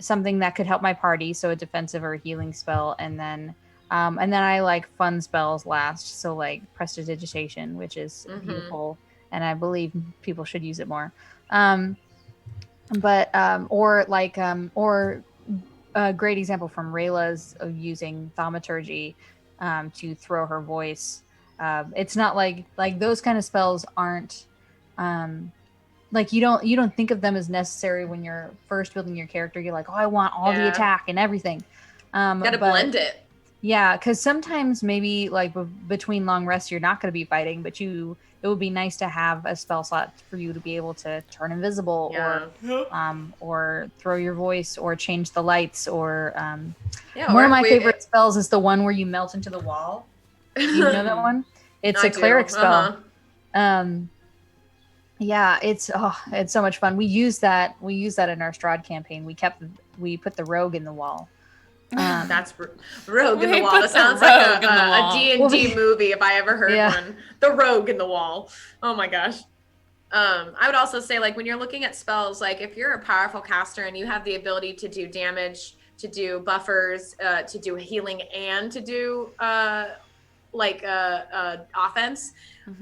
something that could help my party, so a defensive or a healing spell, and then I like fun spells last, so like prestidigitation, which is beautiful, and I believe people should use it more. Or a great example from Rayla's of using thaumaturgy to throw her voice. It's not like those kind of spells aren't like you don't think of them as necessary when you're first building your character. You're like, oh, I want all the attack and everything. Gotta blend it. Yeah, because sometimes maybe like between long rests you're not going to be fighting, but it would be nice to have a spell slot for you to be able to turn invisible or throw your voice or change the lights or one of my favorite spells is the one where you melt into the wall. You know that one? It's a cleric spell. Yeah, it's so much fun. We use that in our Strahd campaign. We put the rogue in the wall. That's Rogue in the Wall. That sounds like a D&D movie if I ever heard one. The Rogue in the Wall. Oh my gosh. I would also say, like, when you're looking at spells, like if you're a powerful caster and you have the ability to do damage, to do buffers, to do healing, and to do offense,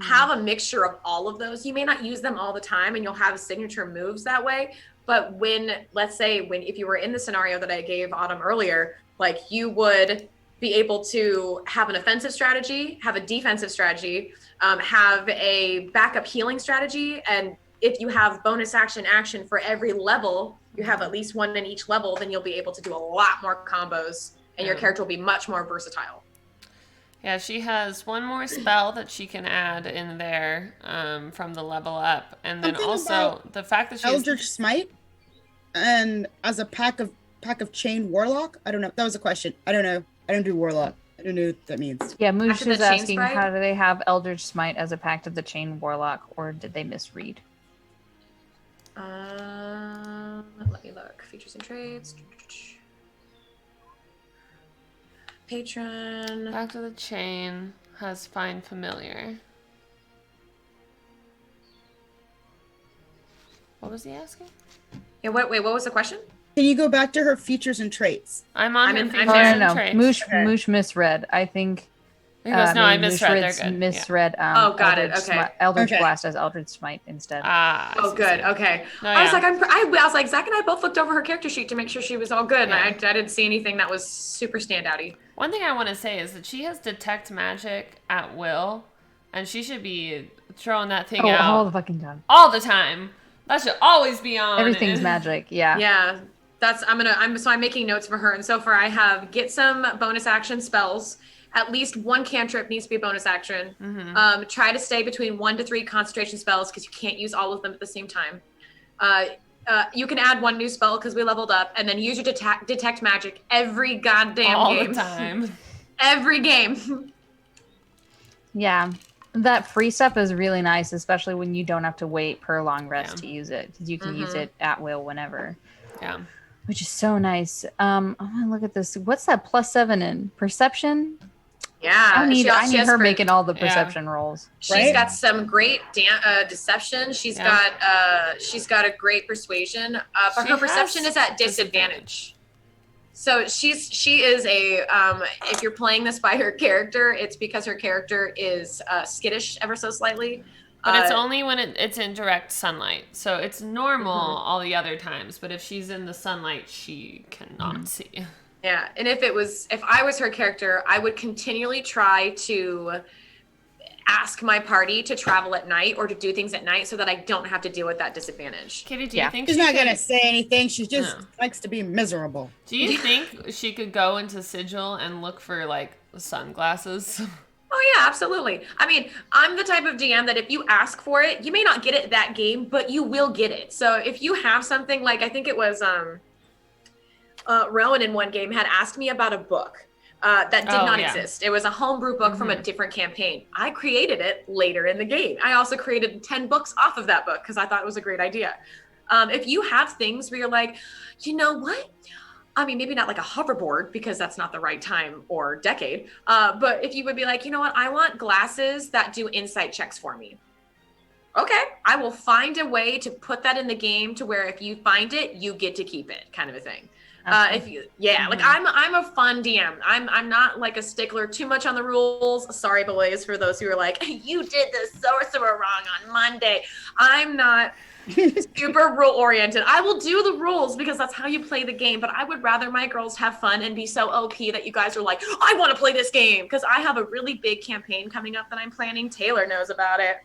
have a mixture of all of those. You may not use them all the time, and you'll have signature moves that way. But let's say if you were in the scenario that I gave Autumn earlier, like you would be able to have an offensive strategy, have a defensive strategy, have a backup healing strategy. And if you have bonus action for every level, you have at least one in each level, then you'll be able to do a lot more combos and your character will be much more versatile. Yeah, she has one more spell that she can add in there from the level up. And then Something also about the fact that she's Eldritch Smite and as a pack of chain warlock. I don't know. That was a question. I don't know. I don't do warlock. I don't know what that means. Yeah, Moosh After is the chain asking, sprite? how do they have Eldritch Smite as a pact of the Chain Warlock, or did they misread? Let me look. Features and traits. Patron. Back to the Chain has Find Familiar. What was he asking? Yeah, what was the question? Can you go back to her features and traits? I'm on I'm her in- features I'm and No. traits. Moosh misread. I think. He goes, no, I maybe misread. Moosh They're good. misread. Oh, got it. Eldritch Okay. Eldritch Okay. Blast as Eldritch Smite instead. I Oh, see, good. see. Okay. No, I was yeah. like, I was like, Zach and I both looked over her character sheet to make sure she was all good, Yeah. and I didn't see anything that was super standouty. One thing I want to say is that she has detect magic at will, and she should be throwing that thing out all the fucking time. all the time. That should always be on. Everything's magic. Yeah. Yeah, I'm making notes for her, and so far I have get some bonus action spells. At least one cantrip needs to be a bonus action. Try to stay between 1 to 3 concentration spells because you can't use all of them at the same time. You can add one new spell because we leveled up, and then use your detect magic every goddamn all game. the time. Every game. Yeah. That free stuff is really nice, especially when you don't have to wait per long rest Yeah. to use it, because you can use it at will whenever. Yeah. Which is so nice. I want to look at this. What's that +7 in perception? Yeah, I need she has her for- making all the Yeah. perception rolls. She's Right? got some great deception. She's got a great persuasion. But She her perception has is at disadvantage. So she is a if you're playing this by her character, it's because her character is skittish ever so slightly. But it's only when it's in direct sunlight. So it's normal all the other times. But if she's in the sunlight, she cannot see. Yeah, and if I was her character, I would continually try to ask my party to travel at night or to do things at night so that I don't have to deal with that disadvantage. Katie, do you think She's she not could, gonna say anything. She just No. likes to be miserable. Do you think she could go into Sigil and look for like sunglasses? Oh yeah, absolutely. I mean, I'm the type of GM that if you ask for it, you may not get it that game, but you will get it. So if you have something like, I think it was Rowan in one game had asked me about a book that did not exist. It was a homebrew book from a different campaign. I created it later in the game. I also created 10 books off of that book because I thought it was a great idea. If you have things where you're like, you know what? I mean, maybe not like a hoverboard because that's not the right time or decade. But if you would be like, you know what? I want glasses that do insight checks for me. Okay, I will find a way to put that in the game to where if you find it, you get to keep it, kind of a thing. Like I'm a fun DM. I'm not like a stickler too much on the rules. Sorry, boys, for those who are like, you did the sorcerer wrong on Monday. I'm not super rule oriented. I will do the rules because that's how you play the game, but I would rather my girls have fun and be so OP that you guys are like, I want to play this game because I have a really big campaign coming up that I'm planning. Taylor knows about it.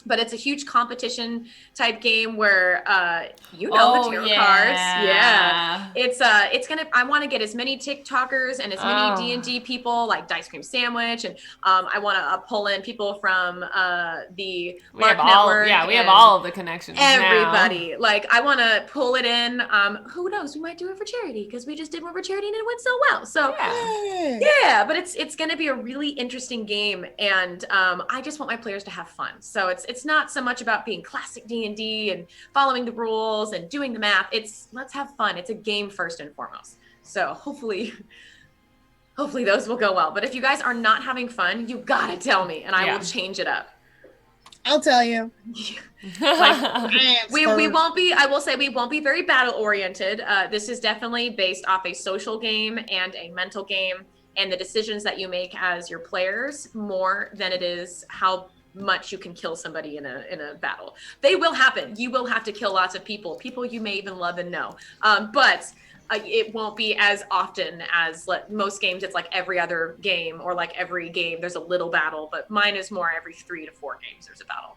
But it's a huge competition type game where the tarot cards. Yeah. I want to get as many TikTokers and as many D&D people like Dice Cream Sandwich, and I want to pull in people from the Lark Network. We have all of the connections. Everybody. Like I want to pull it in. Who knows? We might do it for charity because we just did one for charity and it went so well. So yeah, but it's going to be a really interesting game, and I just want my players to have fun. So it's not so much about being classic D&D and following the rules and doing the math. It's let's have fun. It's a game first and foremost. So hopefully those will go well. But if you guys are not having fun, you gotta tell me and I will change it up. I'll tell you. We won't be, I will say we won't be very battle oriented. This is definitely based off a social game and a mental game, and the decisions that you make as your players more than it is how much you can kill somebody in a battle. They will happen. You will have to kill lots of people you may even love and know. But it won't be as often as most games. It's like every other game, or like every game there's a little battle, but mine is more every 3 to 4 games there's a battle.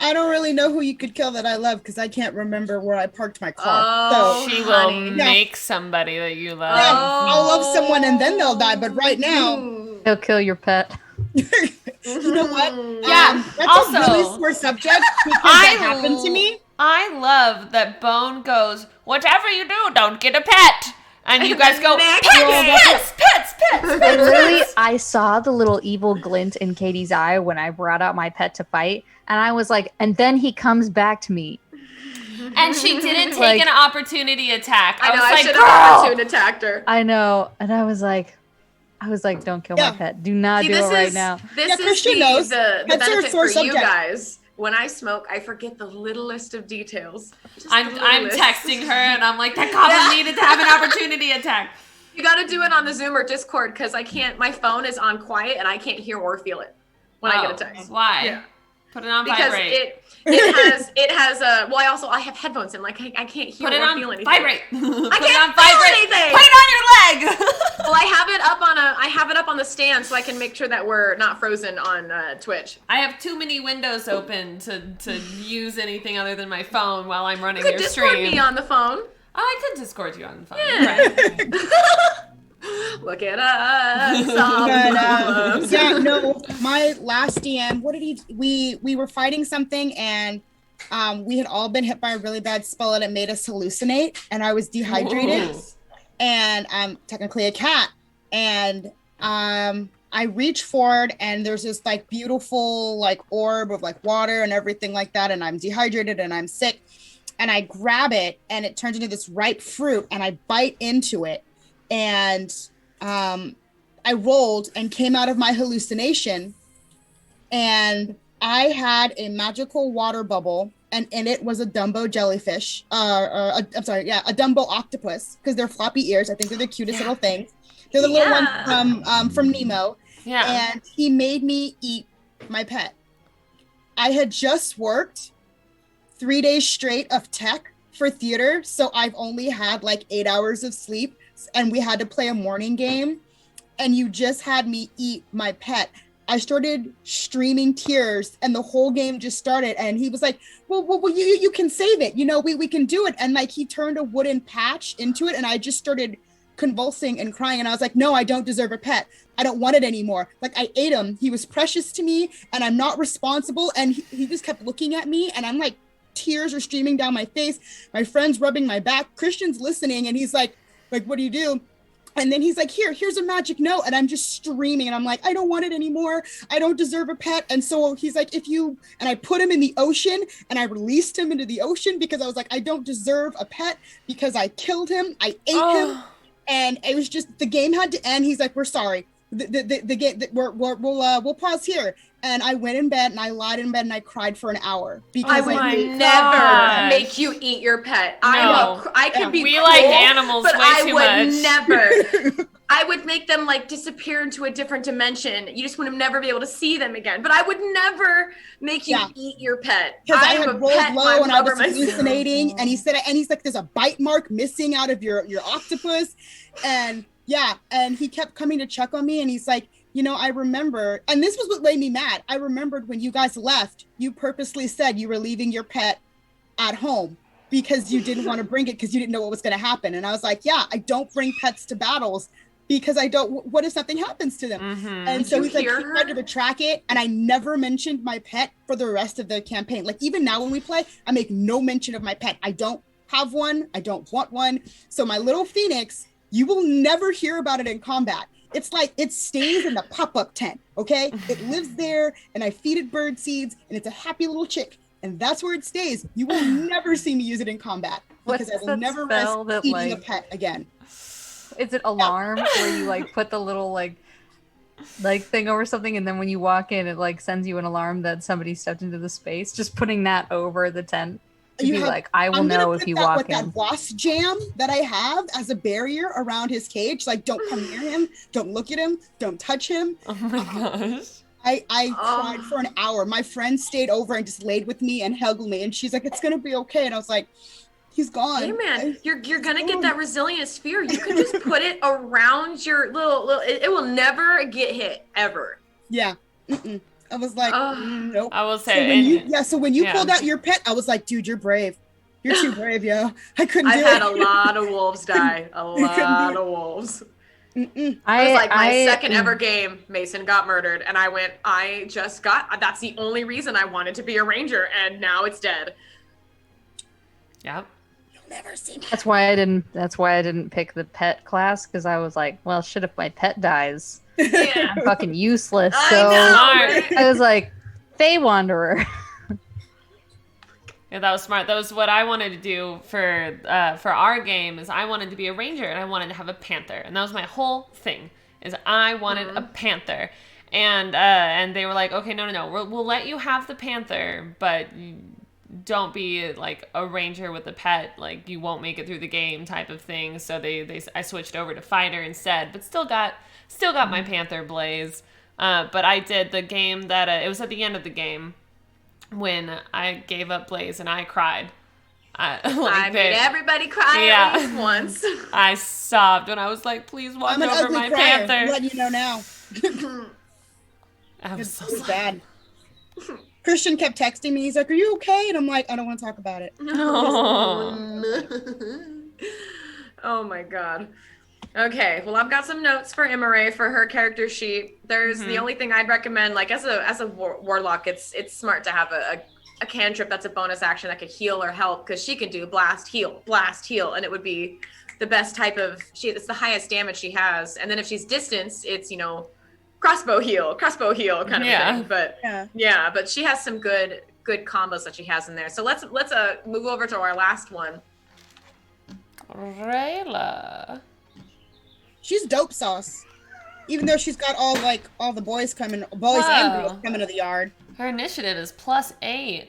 I don't really know who you could kill that I love because I can't remember where I parked my car. Oh, so she will make somebody that you love. Yeah, I'll love someone and then they'll die, but right now... He'll kill your pet. You know what? Yeah, that's also, a really sore subject because that happened to me. I love that Bone goes, whatever you do, don't get a pet. And you guys go, pets. And really, I saw the little evil glint in Katie's eye when I brought out my pet to fight. And I was like, and then he comes back to me. And she didn't take an opportunity attack. I should have opportunity attacked her. I know. And I was like, don't kill my pet. Do not do it right now. This is the benefit for you guys. When I smoke, I forget the littlest of details. I'm texting her and I'm like, that goblin needed to have an opportunity attack. You got to do it on the Zoom or Discord because I can't. My phone is on quiet and I can't hear or feel it when I get a text. Why? Yeah. Put it on because vibrate. it has a. Well, I have headphones and like I can't hear or feel anything. Vibrate. I can't feel anything. Put it on your leg. Well, I have it up on the stand so I can make sure that we're not frozen on Twitch. I have too many windows open to use anything other than my phone while I'm running your stream. You could Discord me on the phone. Oh, I could Discord you on the phone. Yeah. Right. Look at us. Yeah, no, my last DM, what did we were fighting something and we had all been hit by a really bad spell and it made us hallucinate and I was dehydrated. Ooh. And I'm technically a cat. And I reach forward and there's this like beautiful like orb of like water and everything like that. And I'm dehydrated and I'm sick. And I grab it and it turns into this ripe fruit and I bite into it. And I rolled and came out of my hallucination and I had a magical water bubble and in it was a Dumbo jellyfish, a Dumbo octopus because they're floppy ears. I think they're the cutest little things. They're the little one from Nemo. Yeah. And he made me eat my pet. I had just worked 3 days straight of tech for theater, so I've only had like 8 hours of sleep. And we had to play a morning game and you just had me eat my pet. I started streaming tears and the whole game just started and he was like, well you can save it. You know, we can do it. And like he turned a wooden patch into it and I just started convulsing and crying. And I was like, no, I don't deserve a pet. I don't want it anymore. Like I ate him. He was precious to me and I'm not responsible. And he just kept looking at me and I'm like, tears are streaming down my face. My friend's rubbing my back. Christian's listening and he's like, what do you do? And then he's like, here's a magic note. And I'm just streaming. And I'm like, I don't want it anymore. I don't deserve a pet. And so he's like, and I put him in the ocean and I released him into the ocean because I was like, I don't deserve a pet because I killed him. I ate him. And it was just, the game had to end. He's like, we're sorry. The game, we'll pause here. And I went in bed and I lied in bed and I cried for an hour because I would never make you eat your pet. No. I can be we cool, like animals but way I too would much. Never. I would make them like disappear into a different dimension. You just would never be able to see them again. But I would never make you eat your pet. Because I had rolled low and I was hallucinating. And he's like, there's a bite mark missing out of your octopus. And and he kept coming to check on me and he's like, you know, I remember, and this was what made me mad. I remembered when you guys left, you purposely said you were leaving your pet at home because you didn't want to bring it because you didn't know what was going to happen. And I was like, I don't bring pets to battles because what if something happens to them? Mm-hmm. And so he's like, he tried to track it. And I never mentioned my pet for the rest of the campaign. Like even now when we play, I make no mention of my pet. I don't have one. I don't want one. So my little Phoenix, you will never hear about it in combat. It's like it stays in the pop-up tent, okay? It lives there, and I feed it bird seeds, and it's a happy little chick, and that's where it stays. You will never see me use it in combat because I will never risk eating a pet again. Is it alarm where you like put the little like like thing over something, and then when you walk in, it like sends you an alarm that somebody stepped into the space. Just putting that over the tent to be like, I will know if you walk in. That wasp jam that I have as a barrier around his cage, like don't come near him, don't look at him, don't touch him. Oh my gosh. I cried for an hour. My friend stayed over and just laid with me and hugged me, and she's like, "It's gonna be okay." And I was like, "He's gone." Hey man, you're gonna get that resilient sphere. You can just put it around your little. It will never get hit ever. Yeah. I was like, nope. I will say, so when you pulled out your pet, I was like, dude, you're brave. You're too brave, yo. I couldn't do it. I've had a lot of wolves die. A lot of wolves. I was like, my second ever game, Mason got murdered, and I went, that's the only reason I wanted to be a ranger, and now it's dead. Yep. You'll never see me. That's why I didn't pick the pet class, because I was like, well, shit, if my pet dies, Yeah. I'm fucking useless. I So know, right? I was like, Fey Wanderer. Yeah, that was smart. That was what I wanted to do for our game. Is I wanted to be a ranger and I wanted to have a panther, and that was my whole thing. Is I wanted a panther, and they were like, okay, no, we'll let you have the panther, but don't be like a ranger with a pet. Like you won't make it through the game, type of thing. So I switched over to fighter instead, but still got my panther blaze. But I did the game that it was at the end of the game. When I gave up Blaze and I cried. I made everybody cry at least once. I sobbed when I was like, please watch over my crier. panther. I'm letting you know now. I was so bad. Christian kept texting me. He's like, are you okay? And I'm like, I don't want to talk about it. Oh my god. Okay, well, I've got some notes for Imarae for her character sheet. There's the only thing I'd recommend, like as a warlock, it's smart to have a cantrip that's a bonus action that could heal or help, because she can do blast, heal, and it would be the best type of it's the highest damage she has. And then if she's distanced, it's crossbow heal kind of thing. But but she has some good combos that she has in there. So let's move over to our last one. Rayla. She's dope sauce. Even though she's got all the boys and girls coming to the yard. Her initiative is +8.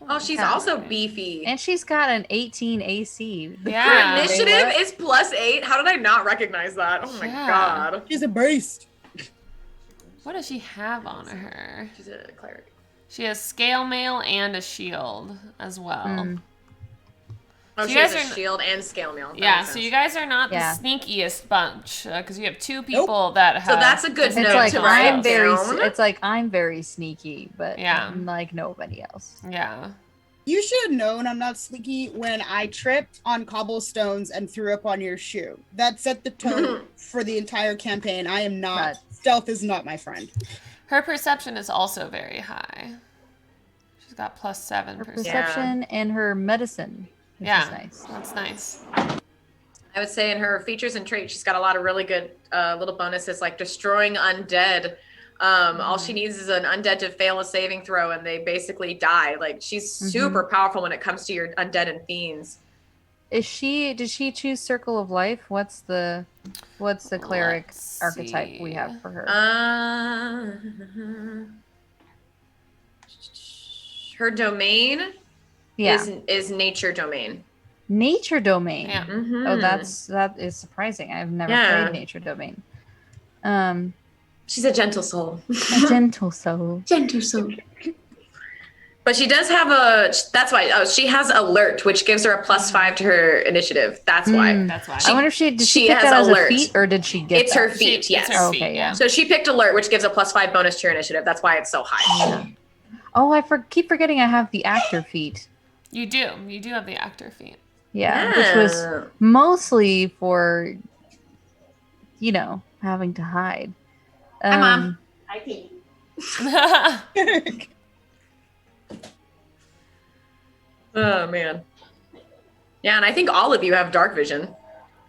Oh, she's also beefy. And she's got an 18 AC. Yeah. Her initiative is +8. How did I not recognize that? Oh my god. She's a beast. What does she have on her? She's a cleric. She has scale mail and a shield as well. Oh, So she has a shield and scale mail. Yeah, so you guys are not the sneakiest bunch, because you have two people that have. So that's a good note like to write down. It's like I'm very sneaky, but Yeah. like nobody else. Yeah. You should have known I'm not sneaky when I tripped on cobblestones and threw up on your shoe. That set the tone for the entire campaign. I am not. Stealth is not my friend. Her perception is also very high. She's got +7%. Her perception and her medicine. Which is nice. That's nice. I would say in her features and traits, she's got a lot of really good little bonuses, like destroying undead. All she needs is an undead to fail a saving throw, and they basically die. Like she's super powerful when it comes to your undead and fiends. Did she choose Circle of Life? What's the cleric archetype we have for her? Her domain is nature domain. Nature domain. Yeah. Oh, that is surprising. I've never played nature domain. She's a gentle soul. A gentle soul. Gentle soul. But she does have that's why, she has alert, which gives her a +5 to her initiative. That's why. That's why. I wonder if she pick that as a feat, or did she get It's her feat, yes. It's her feat, okay, yeah. So she picked alert, which gives a +5 bonus to her initiative. That's why it's so high. Yeah. Oh, I keep forgetting I have the actor feat. You do. You do have the actor feat. Yeah, which was mostly for, having to hide. Hi, Mom. Hi, Pete. Oh, man. Yeah, and I think all of you have dark vision.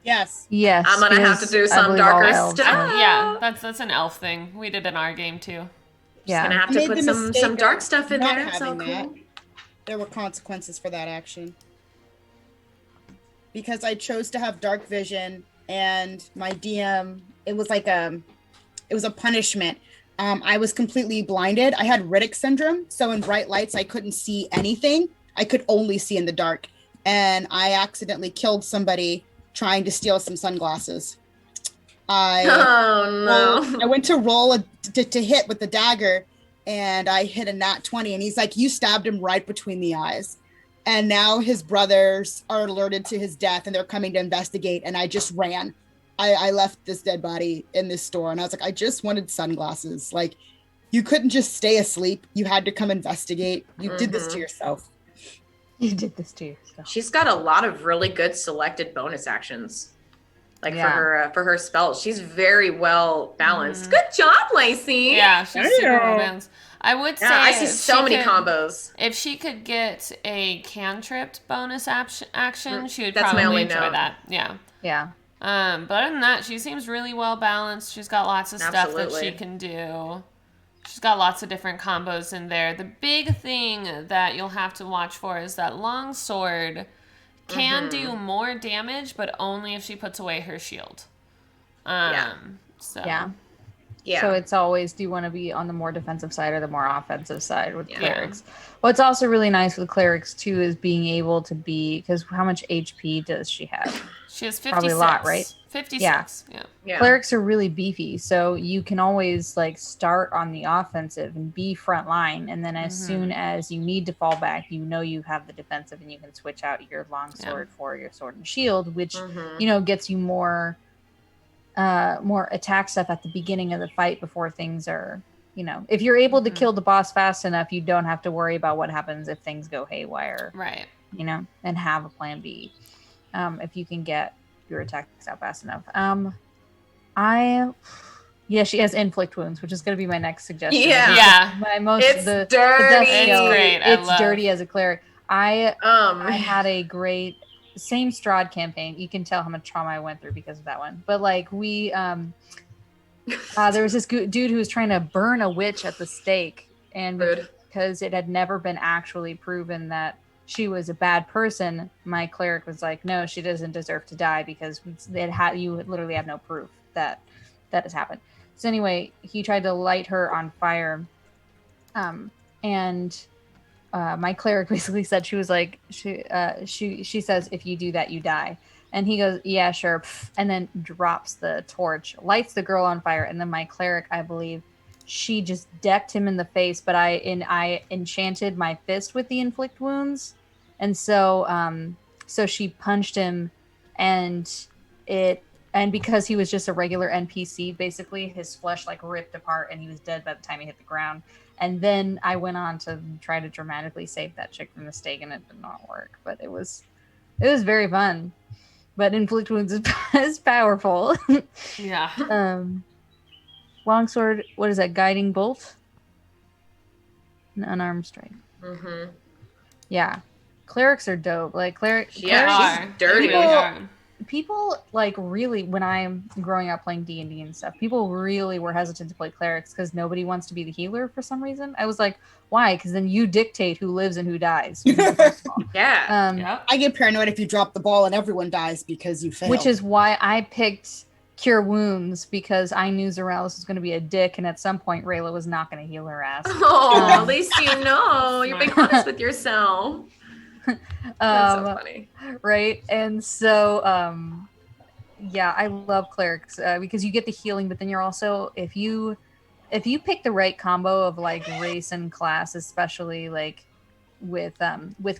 Yes. Yes. I'm going to have to do some darker stuff. Yeah, that's an elf thing. We did in our game, too. Yeah. Just going to have to put some dark stuff in there. So cool. There were consequences for that action. Because I chose to have dark vision, and my DM, it was like it was a punishment. I was completely blinded. I had Riddick syndrome. So in bright lights, I couldn't see anything. I could only see in the dark. And I accidentally killed somebody trying to steal some sunglasses. I went to roll to hit with the dagger, and I hit a nat 20. And he's like, you stabbed him right between the eyes. And now his brothers are alerted to his death, and they're coming to investigate. And I just ran. I left this dead body in this store, and I was like, I just wanted sunglasses. Like, you couldn't just stay asleep. You had to come investigate. You did this to yourself. You did this to yourself. She's got a lot of really good selected bonus actions. Like for her spells. She's very well balanced. Good job, Lacey. Yeah, she's super well balanced. I would say I see so many combos. If she could get a cantripped bonus action, she would That's my probably only enjoy note. that. Yeah. Yeah. But other than that, she seems really well balanced. She's got lots of stuff that she can do. She's got lots of different combos in there. The big thing that you'll have to watch for is that long sword can do more damage, but only if she puts away her shield. So it's always, do you want to be on the more defensive side or the more offensive side with clerics? What's also really nice with clerics too is being able to be, because how much HP does she have? She has 56. Probably a lot, right? 56. Yeah. Clerics are really beefy, so you can always like start on the offensive and be front line, and then as soon as you need to fall back, you know you have the defensive, and you can switch out your long sword for your sword and shield, which gets you more attack stuff at the beginning of the fight before things are, if you're able to kill the boss fast enough, you don't have to worry about what happens if things go haywire, right? And have a plan B. If you can get your attacks out fast enough. She has inflict wounds, which is going to be my next suggestion. My most it's the dirty. It's great. It's dirty as a cleric. I had a great same Strahd campaign. You can tell how much trauma I went through because of that one. But like we, there was this dude who was trying to burn a witch at the stake, and because it had never been actually proven that she was a bad person, my cleric was like, no, she doesn't deserve to die because you literally have no proof that has happened. So anyway, he tried to light her on fire. And my cleric basically said, she was like, she says, if you do that, you die. And he goes, yeah, sure. And then drops the torch, lights the girl on fire. And then my cleric, I believe, she just decked him in the face, but I enchanted my fist with the inflict wounds. And so she punched him, and because he was just a regular NPC, basically his flesh like ripped apart and he was dead by the time he hit the ground. And then I went on to try to dramatically save that chick from the stake, and it did not work, but it was very fun. But inflict wounds is powerful. Yeah. Longsword, what is that? Guiding bolt? An unarmed strike. Yeah. Clerics are dope. Like clerics. She's dirty. People like really, when I'm growing up playing D&D and stuff, people really were hesitant to play clerics because nobody wants to be the healer for some reason. I was like, why? Because then you dictate who lives and who dies. Yeah. I get paranoid if you drop the ball and everyone dies because you failed. Which is why I picked Cure Wounds, because I knew Zaralis was going to be a dick, and at some point Rayla was not going to heal her ass. Oh, at least you know. You're being honest with yourself. That's so funny. Right? And so, I love clerics because you get the healing, but then you're also, if you pick the right combo of like race and class, especially like with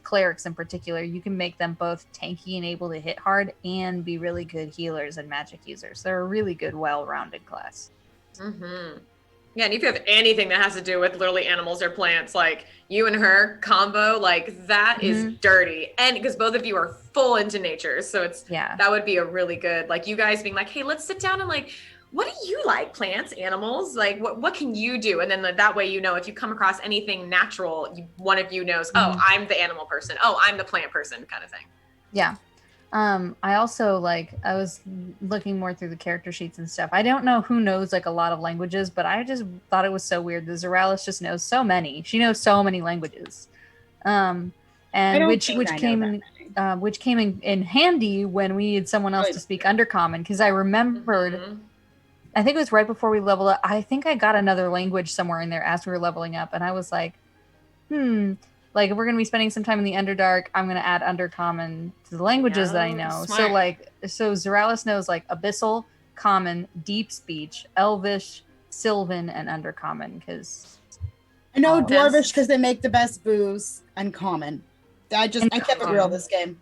clerics in particular, you can make them both tanky and able to hit hard and be really good healers and magic users. They're a really good, well-rounded class. Yeah, and if you have anything that has to do with literally animals or plants, like you and her combo, like that is dirty. And because both of you are full into nature, so that would be a really good, like you guys being like, hey, let's sit down and like, what do you like? Plants, animals? Like what can you do? And then that way, if you come across anything natural, one of you knows, oh, I'm the animal person. Oh, I'm the plant person kind of thing. Yeah. I also I was looking more through the character sheets and stuff. I don't know who knows like a lot of languages, but I just thought it was so weird that Zaralis just knows so many. She knows so many languages. And which came in handy when we needed someone else to speak Undercommon, because I remembered I think it was right before we leveled up. I think I got another language somewhere in there as we were leveling up, and I was like, like if we're gonna be spending some time in the Underdark, I'm gonna add Undercommon to the languages that I know. Smart. So Zaralis knows like Abyssal, Common, Deep Speech, Elvish, Sylvan, and Undercommon. Because I know Dwarvish because they make the best booze, and Common. I kept it real this game.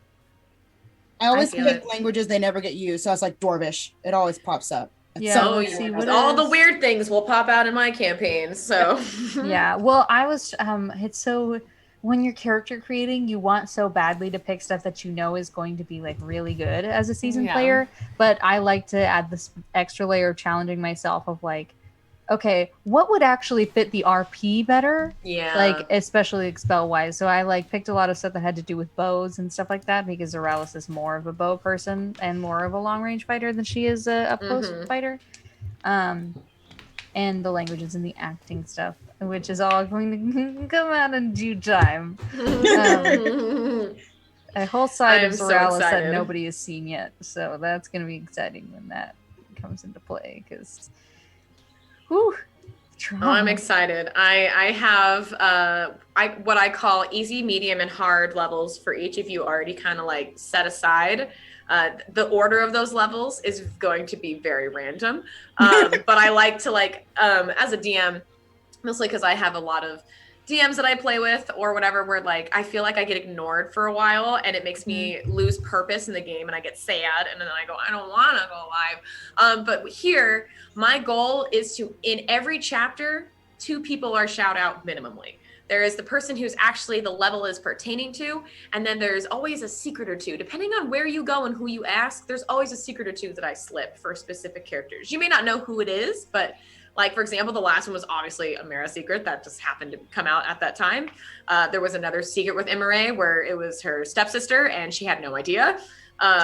I always pick languages they never get used, so I was like Dwarvish. It always pops up. All the weird things will pop out in my campaigns. So yeah, well, I was. It's so when you're character creating, you want so badly to pick stuff that you know is going to be like really good as a seasoned player. But I like to add this extra layer of challenging myself of like, okay, what would actually fit the RP better? Yeah. Like, especially spell wise. So I like picked a lot of stuff that had to do with bows and stuff like that because Zaralis is more of a bow person and more of a long range fighter than she is a up close fighter. And the languages and the acting stuff, which is all going to come out in due time. A whole side of Zaralis that nobody has seen yet. So that's going to be exciting when that comes into play because... I'm excited. I have what I call easy, medium, and hard levels for each of you already kind of like set aside. The order of those levels is going to be very random. But I like to as a DM, mostly because I have a lot of DMs that I play with or whatever, where like I feel like I get ignored for a while and it makes me lose purpose in the game and I get sad and then I go, I don't want to go live. But here, my goal is to, in every chapter, 2 people are shout out minimally. There is the person who's actually the level is pertaining to, and then there's always a secret or 2. Depending on where you go and who you ask, there's always a secret or 2 that I slip for specific characters. You may not know who it is, but like, for example, the last one was obviously a Meria secret that just happened to come out at that time. There was another secret with Imarae where it was her stepsister and she had no idea.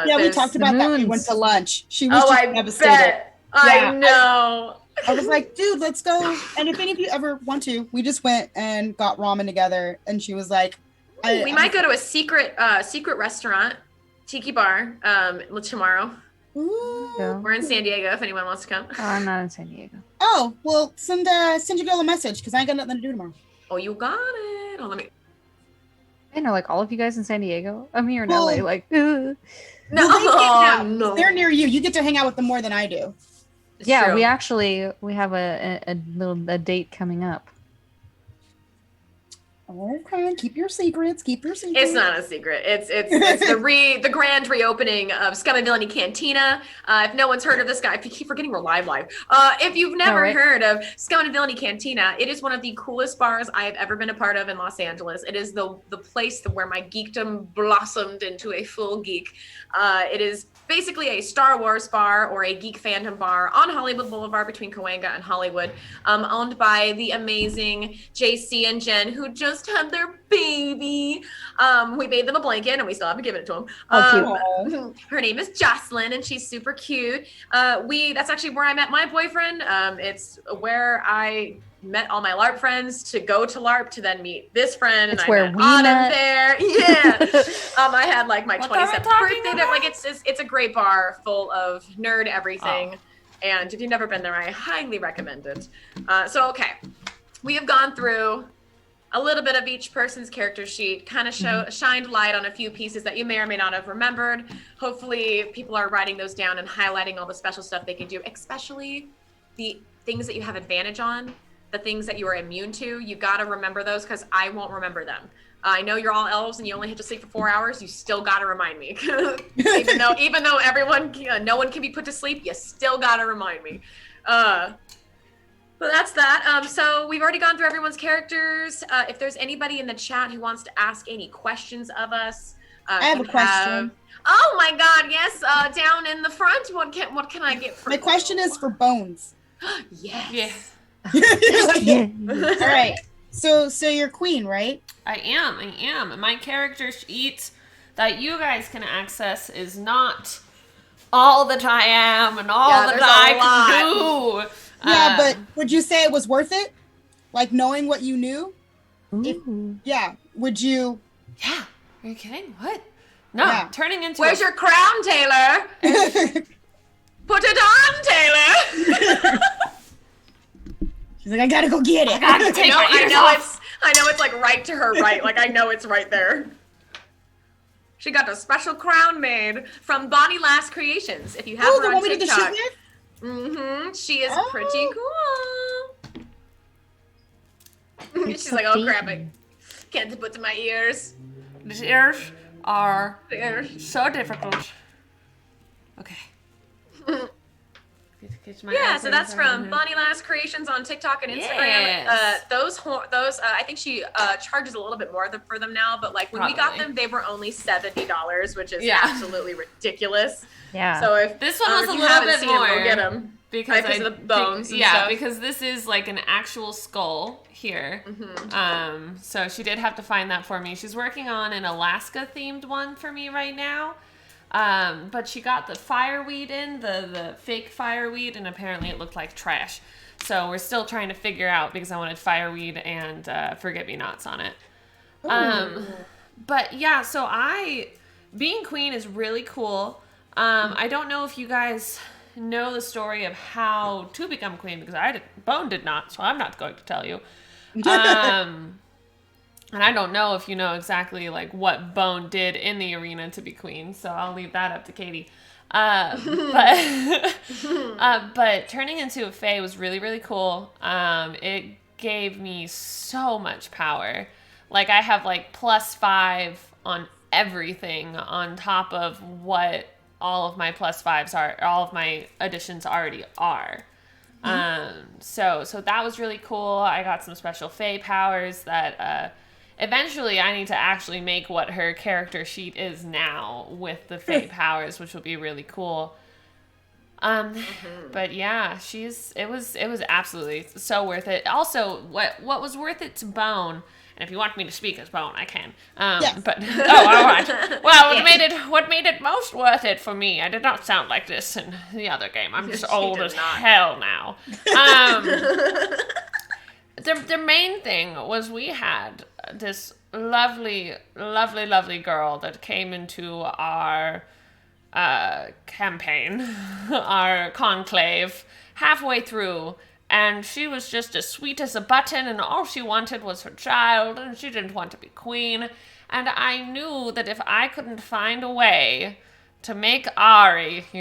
We talked about that when we went to lunch. She was just devastated. Bet. I know. I was like, dude, let's go. And if any of you ever want to, we just went and got ramen together. And she was like, we might go to a secret restaurant, tiki bar, tomorrow. Ooh. We're in San Diego if anyone wants to come. Oh, I'm not in San Diego. Oh, well, send your girl a message because I ain't got nothing to do tomorrow. Oh, you got it. Oh, let me. I know, like all of you guys in San Diego. I'm here in LA. Like, no, they're near you. You get to hang out with them more than I do. It's yeah, true. we have a date coming up. Okay, keep your secrets. It's not a secret. It's the grand reopening of Scum and Villainy Cantina. If no one's heard of this guy, I keep forgetting we're live. If you've never heard of Scum and Villainy Cantina, it is one of the coolest bars I have ever been a part of in Los Angeles. It is the place where my geekdom blossomed into a full geek. It is basically a Star Wars bar or a geek fandom bar on Hollywood Boulevard between Cahuenga and Hollywood, owned by the amazing JC and Jen, who just had their baby. We made them a blanket and we still haven't given it to them. Her name is Jocelyn and she's super cute. That's actually where I met my boyfriend. It's where I met all my LARP friends to go to LARP to then meet this friend, and I met Autumn there. Yeah, I had like my 27th birthday there. Like it's a great bar full of nerd everything, and if you've never been there, I highly recommend it. So we have gone through a little bit of each person's character sheet, kind of shined light on a few pieces that you may or may not have remembered. Hopefully, people are writing those down and highlighting all the special stuff they can do, especially the things that you have advantage on. The things that you are immune to, you gotta remember those because I won't remember them. I know you're all elves and you only have to sleep for 4 hours. You still gotta remind me, even though no one can be put to sleep. You still gotta remind me. But that's that. So we've already gone through everyone's characters. If there's anybody in the chat who wants to ask any questions of us, I have a question. Oh my God, yes. Down in the front. What can I get? My question is for Bones. Yes. Yes. All right. So you're queen, right? I am. My character sheet that you guys can access is not all that I am and all that I can do. Yeah, but would you say it was worth it? Like knowing what you knew? Would you? Yeah. Are you kidding? What? No, turning into Where's your crown, Taylor? Put it on, Taylor. She's like, I gotta go get it. I know it's like right to her right. Like I know it's right there. She got a special crown made from Bonnie Lass Creations. If you have her the on one we did the TikTok. shit with? She is pretty cool. She's like, oh crap, I can't put to my ears. These ears are so difficult. Okay. Yeah, so that's from Bonnie Lass Creations on TikTok and Instagram. Yes. Those I think she charges a little bit more for them now, but like when we got them, they were only $70, which is absolutely ridiculous. Yeah. So if this one was if a you little haven't bit seen more them, go get them because of the bones. And stuff. Because this is like an actual skull here. So she did have to find that for me. She's working on an Alaska themed one for me right now. But she got the fireweed in, the fake fireweed, and apparently it looked like trash. So we're still trying to figure out because I wanted fireweed and forget-me-nots on it. But yeah, so being queen is really cool. I don't know if you guys know the story of how to become queen because Bone did not, so I'm not going to tell you. And I don't know if you know exactly like what Bone did in the arena to be queen, so I'll leave that up to Katy. But turning into a fae was really, really cool. It gave me so much power. Like I have like +5 on everything on top of what all of my +5s are, all of my additions already are. So that was really cool. I got some special fae powers that eventually I need to actually make what her character sheet is now with the fae powers, which will be really cool. But yeah, it was absolutely so worth it. Also, what was worth it to Bone, and if you want me to speak as Bone, I can. Yes. But all right. Well, what made it most worth it for me? I did not sound like this in the other game. I'm just old as hell now. The main thing was we had this lovely, lovely, lovely girl that came into our campaign, our conclave, halfway through, and she was just as sweet as a button, and all she wanted was her child, and she didn't want to be queen, and I knew that if I couldn't find a way to make Ari, if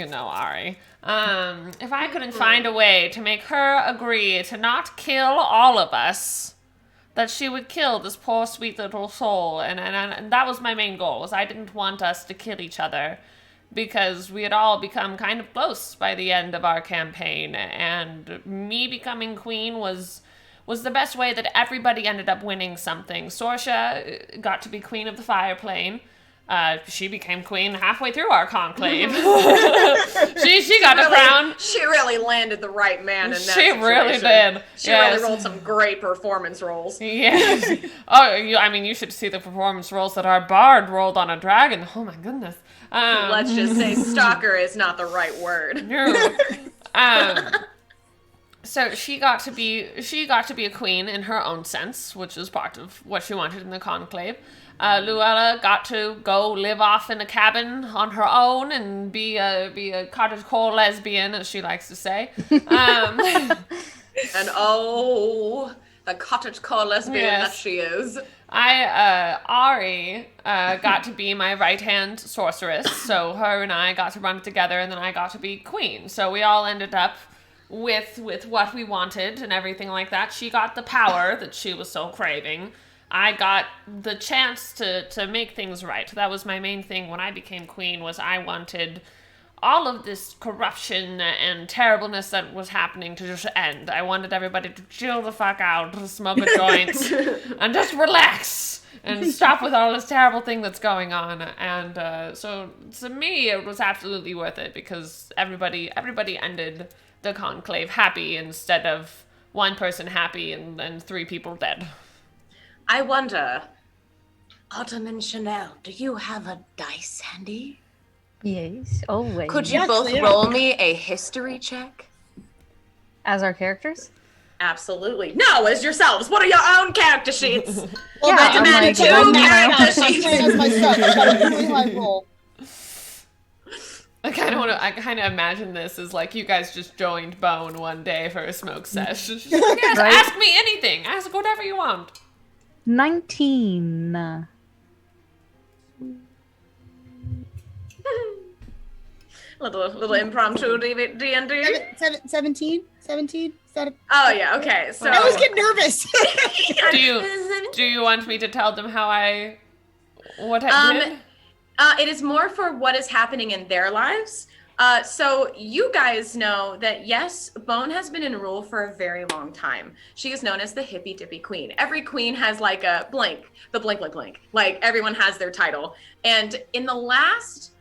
I couldn't find a way to make her agree to not kill all of us, that she would kill this poor sweet little soul, and that was my main goal, was I didn't want us to kill each other, because we had all become kind of close by the end of our campaign, and me becoming queen was the best way that everybody ended up winning something. Sorsha got to be queen of the fire plane. She became queen halfway through our conclave. she got a crown. She really landed the right man in that situation. She really did. She really rolled some great performance rolls. Yes. You should see the performance rolls that our bard rolled on a dragon. Oh my goodness. Let's just say stalker is not the right word. No. So she got to be a queen in her own sense, which is part of what she wanted in the conclave. Luella got to go live off in a cabin on her own and be a cottagecore lesbian, as she likes to say. And the cottagecore lesbian that she is. Ari got to be my right-hand sorceress, so her and I got to run it together, and then I got to be queen. So we all ended up with what we wanted and everything like that. She got the power that she was so craving. I got the chance to make things right. That was my main thing when I became queen, was I wanted all of this corruption and terribleness that was happening to just end. I wanted everybody to chill the fuck out, smoke a joint, and just relax and stop with all this terrible thing that's going on. And so to me, it was absolutely worth it, because everybody ended the conclave happy instead of one person happy and 3 people dead. I wonder, Autumn and Chanel, do you have a dice handy? Yes, always. Could you both roll me a history check? As our characters? Absolutely. No, as yourselves. What are your own character sheets? Well, I demand 2 character sheets. As myself. I got a really high roll. I kind of imagine this as like you guys just joined Bone one day for a smoke sesh. She's just like, yes, Right? ask me anything. Ask whatever you want. 19. Little impromptu D&D. 17? 17? Is that Oh yeah, okay. So I always get nervous. Do you want me to tell them what I did? It is more for what is happening in their lives. So you guys know that yes, Bone has been in rule for a very long time. She is known as the hippy dippy queen. Every queen has like a blank, the blank blank blank. Like everyone has their title. And in the last,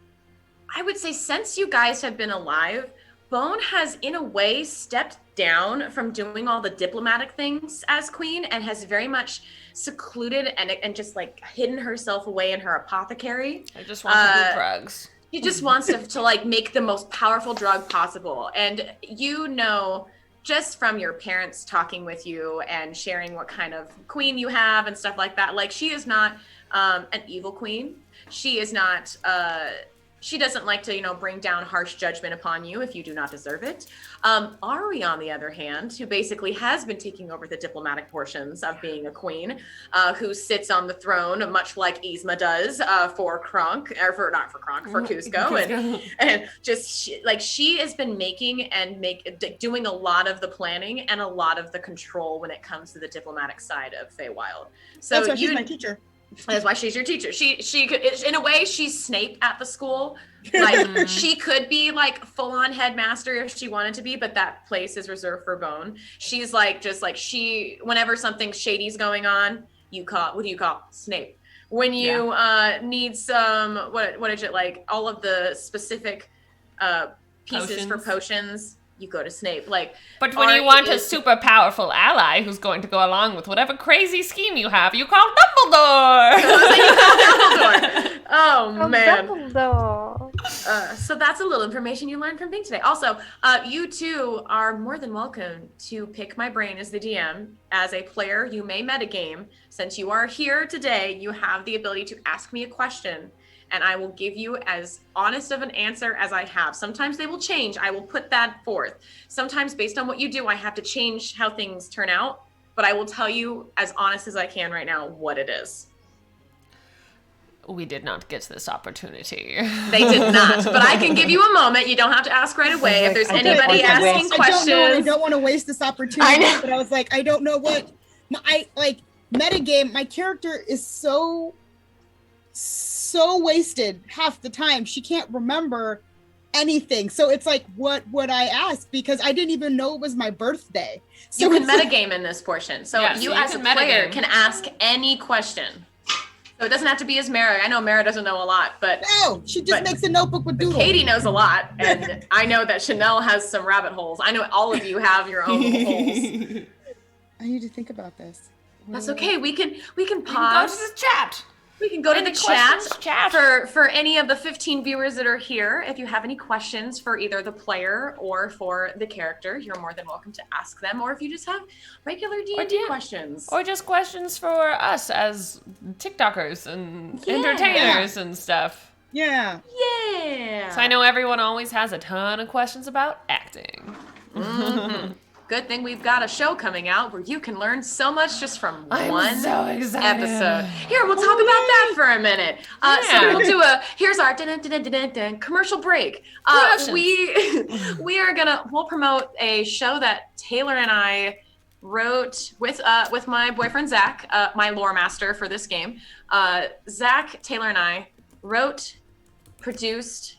I would say since you guys have been alive, Bone has in a way stepped down from doing all the diplomatic things as queen and has very much secluded and just like hidden herself away in her apothecary. I just want to do drugs. She just wants to like make the most powerful drug possible. And you know, just from your parents talking with you and sharing what kind of queen you have and stuff like that, like she is not an evil queen. She is not, she doesn't like to, bring down harsh judgment upon you if you do not deserve it. Ari, on the other hand, who basically has been taking over the diplomatic portions of being a queen, who sits on the throne, much like Yzma does for Kronk, or for not for Kronk, for Kuzco, and just she has been making and doing a lot of the planning and a lot of the control when it comes to the diplomatic side of FeyWild. So that's why she's my teacher. That's why she's your teacher. She could, in a way, she's Snape at the school. Like she could be like full on headmaster if she wanted to be, but that place is reserved for Bone. She's like whenever something shady's going on, what do you call Snape? When you need some what is it, like all of the specific pieces for potions, you go to Snape. But when you want a super powerful ally who's going to go along with whatever crazy scheme you have, you call Dumbledore. Oh man. Dumbledore. So that's a little information you learned from Pink today. Also, you two are more than welcome to pick my brain as the DM. As a player, you may metagame. Since you are here today, you have the ability to ask me a question, and I will give you as honest of an answer as I have. Sometimes they will change. I will put that forth. Sometimes based on what you do, I have to change how things turn out, but I will tell you as honest as I can right now what it is. We did not get this opportunity. They did not, but I can give you a moment. You don't have to ask right away. If there's anybody asking questions. I don't want to waste this opportunity, but I was like, I don't know what. Metagame, my character is so wasted half the time. She can't remember anything. So it's like, what would I ask? Because I didn't even know it was my birthday. So you can metagame in this portion. So you as a player can ask any question. So it doesn't have to be as Meria. I know Meria doesn't know a lot, but no, she just makes a notebook with doodles. Katie knows a lot, and I know that Chanel has some rabbit holes. I know all of you have your own little holes. I need to think about this. That's okay. We can pause. We can go to the chat. We can go to the chat for any of the 15 viewers that are here. If you have any questions for either the player or for the character, you're more than welcome to ask them. Or if you just have regular D&D questions. Or just questions for us as TikTokers and entertainers and stuff. Yeah. Yeah. So I know everyone always has a ton of questions about acting. Mm-hmm. Good thing we've got a show coming out where you can learn so much just from one so excited. episode. Here, we'll talk about that for a minute. So we'll do here's our commercial break. We'll promote a show that Taylor and I wrote with my boyfriend Zach, my lore master for this game. Zach, Taylor, and I wrote, produced,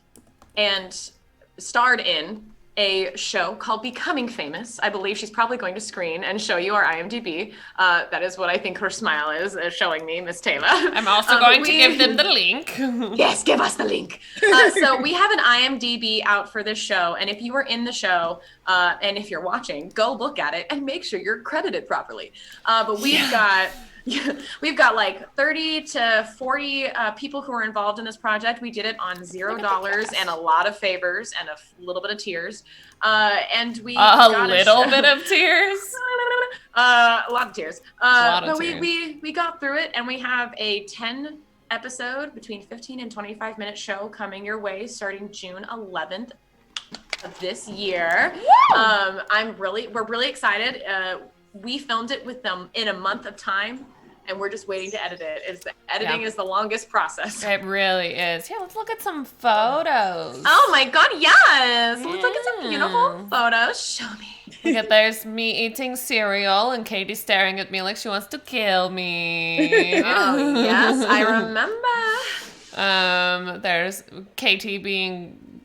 and starred in a show called Becoming Famous. I believe she's probably going to screen and show you our IMDb. That is what I think her smile is showing me, Miss Taylor. I'm also going to give them the link. Yes, give us the link. So we have an IMDb out for this show, and if you are in the show, and if you're watching, go look at it and make sure you're credited properly. But we've got like 30 to 40 people who are involved in this project. We did it on $0 and a lot of favors and a little bit of tears. And we got little bit of tears. A lot of tears. But we got through it, and we have a 10 episode, between 15 and 25-minute show coming your way starting June 11th of this year. We're really excited. We filmed it with them in a month of time, and we're just waiting to edit it. Editing is the longest process. It really is. Yeah, let's look at some photos. Oh my god, yes! Yeah. Let's look at some beautiful photos. Show me. Look at, there's me eating cereal and Katie staring at me like she wants to kill me. Oh, yes, I remember. There's Katie being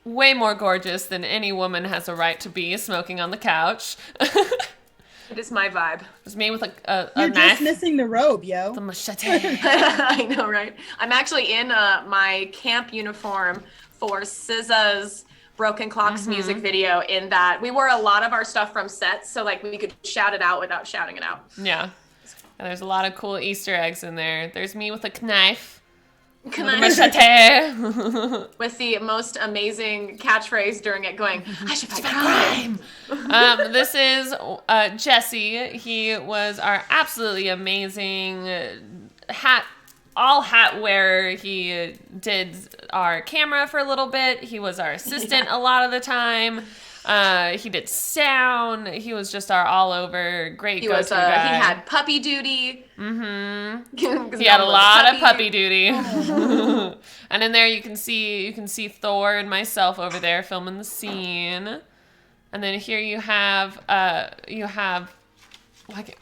way more gorgeous than any woman has a right to be, smoking on the couch. It is my vibe. It's me with a You're knife. just missing the robe, yo. The machete. I know, right? I'm actually in my camp uniform for SZA's Broken Clocks music video, in that we wore a lot of our stuff from sets, so like we could shout it out without shouting it out. Yeah. And there's a lot of cool Easter eggs in there. There's me with a knife. Machete. With the most amazing catchphrase during it going, I should fight crime. This is Jesse. He was our absolutely amazing all hat wearer. He did our camera for a little bit. He was our assistant a lot of the time. He did sound. He was just our all over great go-to guy. He had puppy duty. Mm-hmm. He had a lot of puppy duty. And in there you can see Thor and myself over there filming the scene. And then here you have like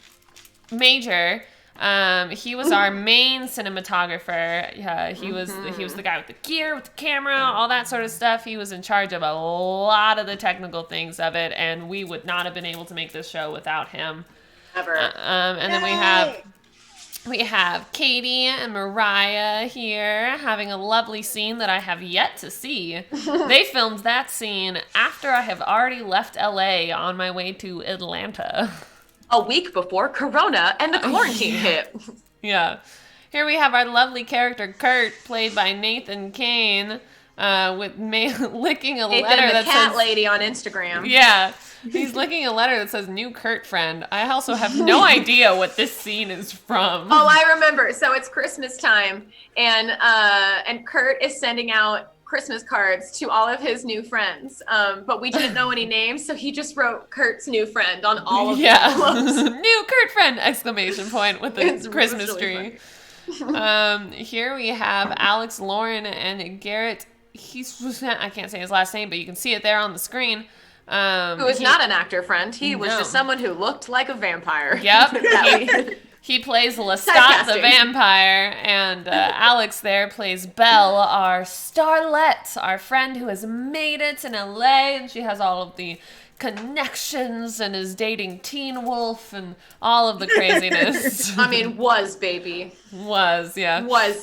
Major. He was our main cinematographer. He was the guy with the gear, with the camera, all that sort of stuff. He was in charge of a lot of the technical things of it, and we would not have been able to make this show without him. Ever. And then we have Katy and Mariah here having a lovely scene that I have yet to see. They filmed that scene after I have already left LA on my way to Atlanta. A week before Corona and the quarantine hit. Yeah. Here we have our lovely character, Kurt, played by Nathan Kane, licking a letter that cat says... lady on Instagram. Yeah. He's licking a letter that says, "New Kurt friend." I also have no idea what this scene is from. Oh, I remember. So it's Christmas time, and Kurt is sending out Christmas cards to all of his new friends, but we didn't know any names, so he just wrote Kurt's new friend on all of the envelopes. New Kurt friend! Exclamation point with the Christmas really tree. Here we have Alex, Lauren, and Garrett. I can't say his last name, but you can see it there on the screen. Who is not an actor friend. He was just someone who looked like a vampire. Yep. He plays Lestat the vampire, and Alex there plays Belle, our starlet, our friend who has made it in LA, and she has all of the connections and is dating Teen Wolf and all of the craziness. I mean, was baby. Was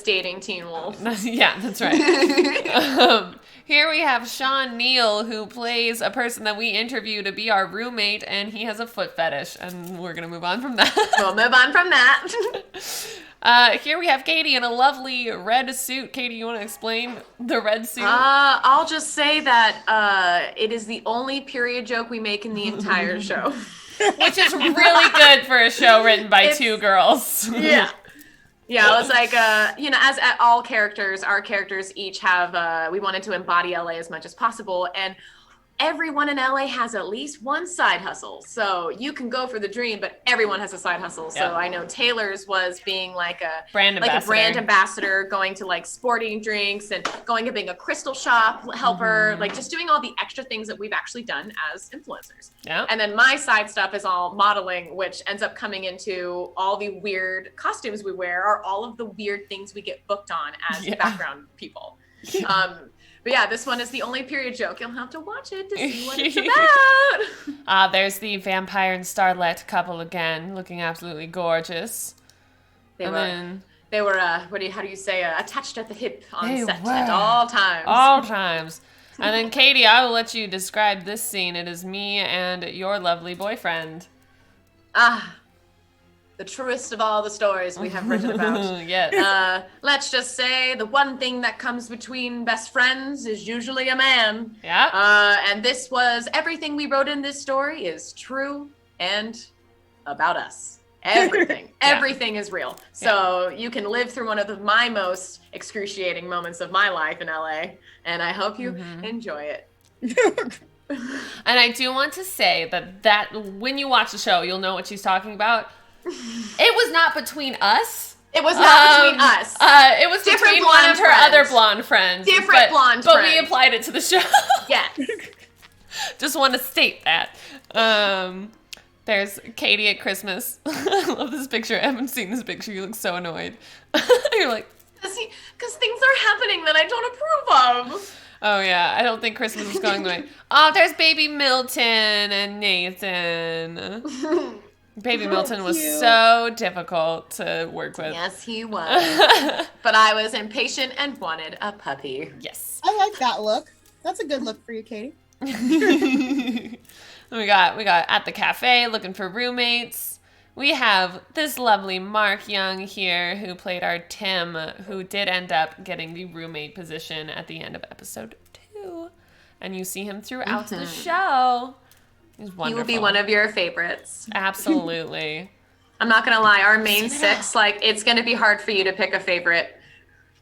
dating Teen Wolf. Yeah, that's right. Here we have Sean Neal, who plays a person that we interview to be our roommate, and he has a foot fetish, and we're going to move on from that. We'll move on from that. Here we have Katy in a lovely red suit. Katy, you want to explain the red suit? I'll just say that it is the only period joke we make in the entire show. Which is really good for a show written by two girls. Yeah. Yeah, it was like, as all characters, our characters each have, we wanted to embody LA as much as possible. And everyone in LA has at least one side hustle. So you can go for the dream, but everyone has a side hustle. Yep. So I know Taylor's was being like a brand ambassador, going to like sporting drinks and going and being a crystal shop helper, like just doing all the extra things that we've actually done as influencers. Yeah. And then my side stuff is all modeling, which ends up coming into all the weird costumes we wear, or all of the weird things we get booked on as background people. But yeah, this one is the only period joke. You'll have to watch it to see what it's about. There's the vampire and starlet couple again, looking absolutely gorgeous. They were how do you say, attached at the hip on set at all times. All times. And then Katy, I will let you describe this scene. It is me and your lovely boyfriend. The truest of all the stories we have written about. Yes. Let's just say the one thing that comes between best friends is usually a man. Yeah. And this was everything we wrote in this story is true and about us. Everything is real. So you can live through one of my most excruciating moments of my life in LA, and I hope you enjoy it. And I do want to say that when you watch the show, you'll know what she's talking about. It was not between us. It was not between us. It was between one of her other blonde friends. Blonde friends. But we applied it to the show. Yes. Just want to state that. There's Katie at Christmas. I love this picture. I haven't seen this picture. You look so annoyed. You're like... Because things are happening that I don't approve of. Oh, yeah. I don't think Christmas is going the way. Oh, there's baby Milton and Nathan. Baby Milton was so difficult to work with. Yes, he was. But I was impatient and wanted a puppy. Yes. I like that look. That's a good look for you, Katie. We got at the cafe looking for roommates. We have this lovely Mark Young here who played our Tim, who did end up getting the roommate position at the end of episode 2. And you see him throughout the show. He's wonderful. He will be one of your favorites. Absolutely. I'm not going to lie. Our main 6, it's going to be hard for you to pick a favorite.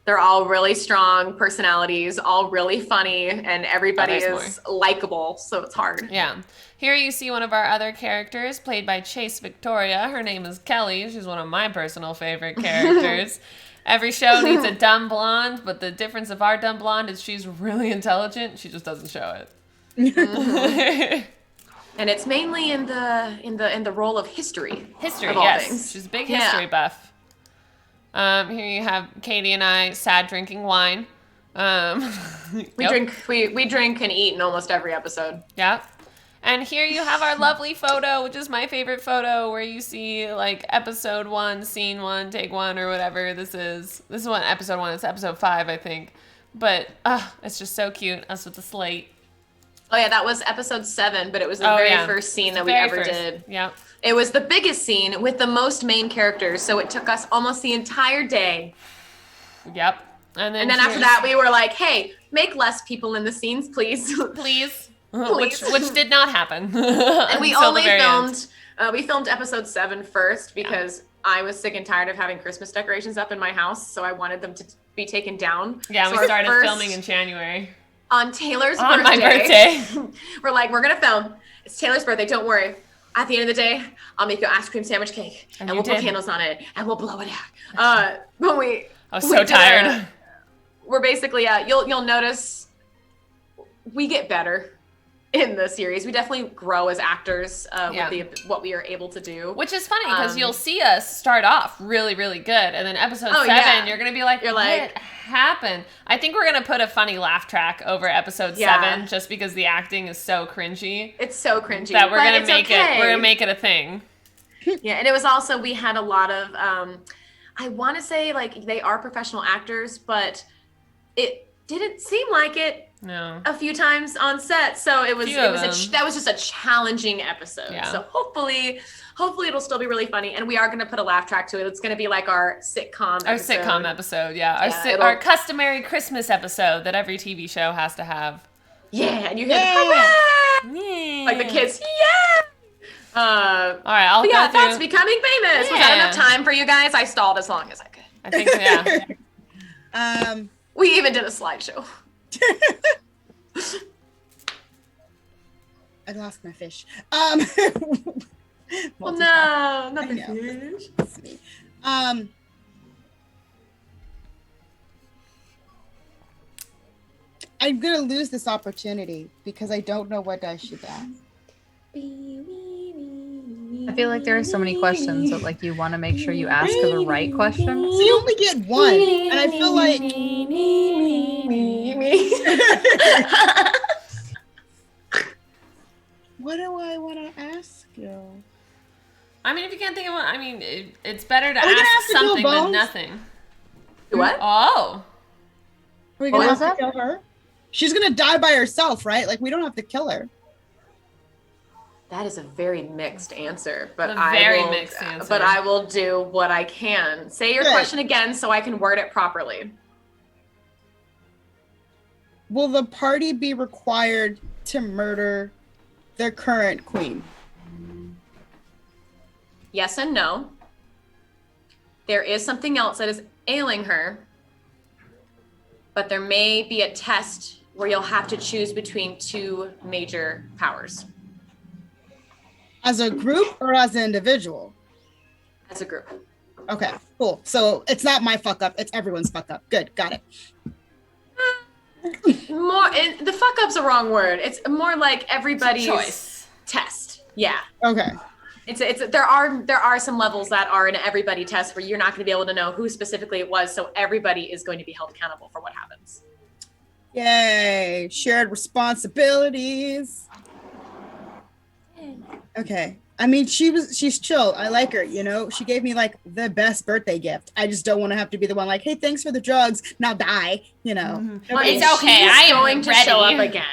They're all really strong personalities, all really funny, and everybody is likable, so it's hard. Yeah. Here you see one of our other characters, played by Chase Victoria. Her name is Kelly. She's one of my personal favorite characters. Every show needs a dumb blonde, but the difference of our dumb blonde is she's really intelligent. She just doesn't show it. And it's mainly in the role of history. History, yes. She's a big history buff. Here you have Katie and I sad drinking wine. We drink and eat in almost every episode. Yeah. And here you have our lovely photo, which is my favorite photo, where you see like episode 1, scene 1, take 1, or whatever this is. This is episode 1. It's episode 5, I think. But it's just so cute. Us with the slate. Oh yeah, that was episode 7, but it was the very first scene that we ever did. Yeah. It was the biggest scene with the most main characters, so it took us almost the entire day. Yep. And then after that, we were like, hey, make less people in the scenes, please. Please. Which did not happen. And we only filmed episode 7 first because I was sick and tired of having Christmas decorations up in my house, so I wanted them to be taken down. Yeah, so we started filming in January. On Taylor's birthday. On my birthday. We're like, we're going to film. It's Taylor's birthday, don't worry. At the end of the day, I'll make you an ice cream sandwich cake, and we'll put candles on it, and we'll blow it out. I was so tired. We're basically, you'll notice we get better in the series. We definitely grow as actors with what we are able to do. Which is funny, because you'll see us start off really, really good, and then episode 7, you're going to be like, what happened? I think we're going to put a funny laugh track over episode 7, just because the acting is so cringy. It's so cringy. That we're going to make it a thing. Yeah, and it was also, we had a lot of, I want to say, like, they are professional actors, but it didn't seem like it a few times on set, so that was just a challenging episode. Yeah. So hopefully it'll still be really funny, and we are going to put a laugh track to it. It's going to be like our sitcom episode. Our customary Christmas episode that every TV show has to have. Yeah, and you hear like the kids, all right, I'll go through. That's becoming famous. Was that enough time for you guys? I stalled as long as I could. I think so, yeah. We even did a slideshow. I lost my fish. Well, no, not the fish. It's me. I'm gonna lose this opportunity because I don't know what I should ask. I feel like there are so many questions that like you want to make sure you ask the right question. So you only get one, and I feel like what do I want to ask you? I mean, if you can't think of one, I mean, it's better to ask something than nothing. What? Oh. Are we gonna have to kill her? She's gonna die by herself, right? Like, we don't have to kill her. That is a very mixed answer, but mixed answer. But I will do what I can. Say your question again so I can word it properly. Will the party be required to murder their current queen? Yes and no. There is something else that is ailing her, but there may be a test where you'll have to choose between two major powers. As a group or as an individual? As a group. Okay, cool. So it's not my fuck up, it's everyone's fuck up. Good, got it. The fuck up's a wrong word. It's more like everybody's choice test. Yeah. Okay. There are some levels that are an everybody test where you're not going to be able to know who specifically it was, so everybody is going to be held accountable for what happens. Yay, shared responsibilities. Okay. I mean, she's chill. I like her, you know? She gave me like the best birthday gift. I just don't want to have to be the one like, hey, thanks for the drugs. Now die, you know. Mm-hmm. Well, it's okay. I am going to ready. show up again.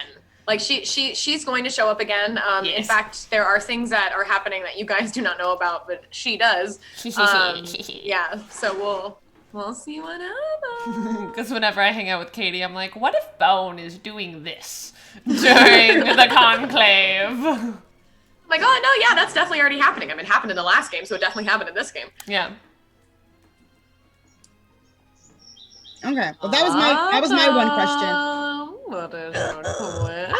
Like she's going to show up again. Yes. In fact, there are things that are happening that you guys do not know about, but she does. Yeah. So we'll see what happens. Because whenever I hang out with Katie, I'm like, what if Bone is doing this during the conclave? I'm like, oh no, yeah, that's definitely already happening. I mean, it happened in the last game, so it definitely happened in this game. Yeah. Okay. Well, that was my one question. What is your question?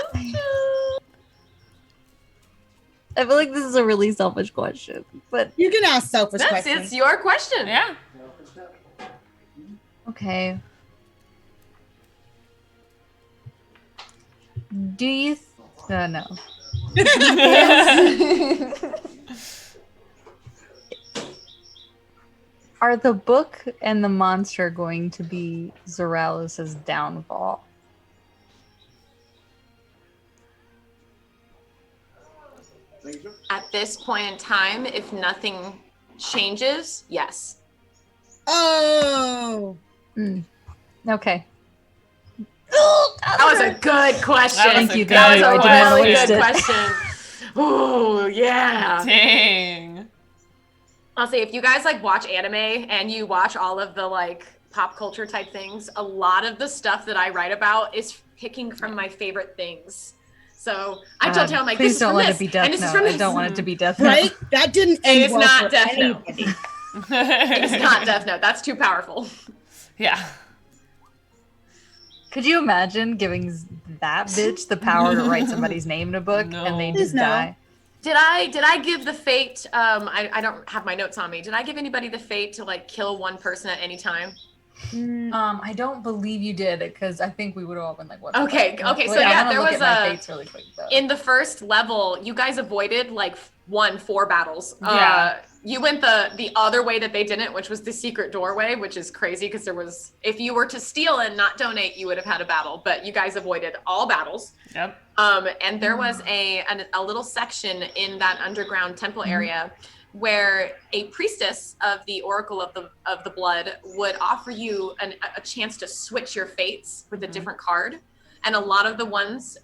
I feel like this is a really selfish question, but You can ask selfish questions. It's your question. Yeah. okay. Do you? No. Are the book and the monster going to be Zaralis' downfall? At this point in time, if nothing changes, yes. Oh. Okay. That was a good question. Thank you, That was I a didn't wanna really waste good it. question. Oh, yeah. Dang. I'll say, if you guys like watch anime and you watch all of the like pop culture type things, a lot of the stuff that I write about is picking from my favorite things. So I told you, I'm like, please this is don't from let this, it be Death and this is Note. from I this. don't want it to be Death Note. Right? That didn't end It is well not for Death Note. anybody. It's not Death Note. That's too powerful. Yeah. Could you imagine giving that bitch the power to write somebody's name in a book and they No. just No. die? Did I give the fate? I don't have my notes on me. Did I give anybody the fate to like kill one person at any time? I don't believe you did because I think we would have all been like, "What?" the Okay, fuck? okay, so Wait, I yeah, wanna there look was at my a- fates really quick though. In the first level, you guys avoided like 4 battles. Yeah. You went the other way that they didn't, which was the secret doorway, which is crazy because there was, if you were to steal and not donate, you would have had a battle, but you guys avoided all battles. Yep. And there was a little section in that underground temple area where a priestess of the Oracle of the Blood would offer you a chance to switch your fates with a different card. And a lot of the ones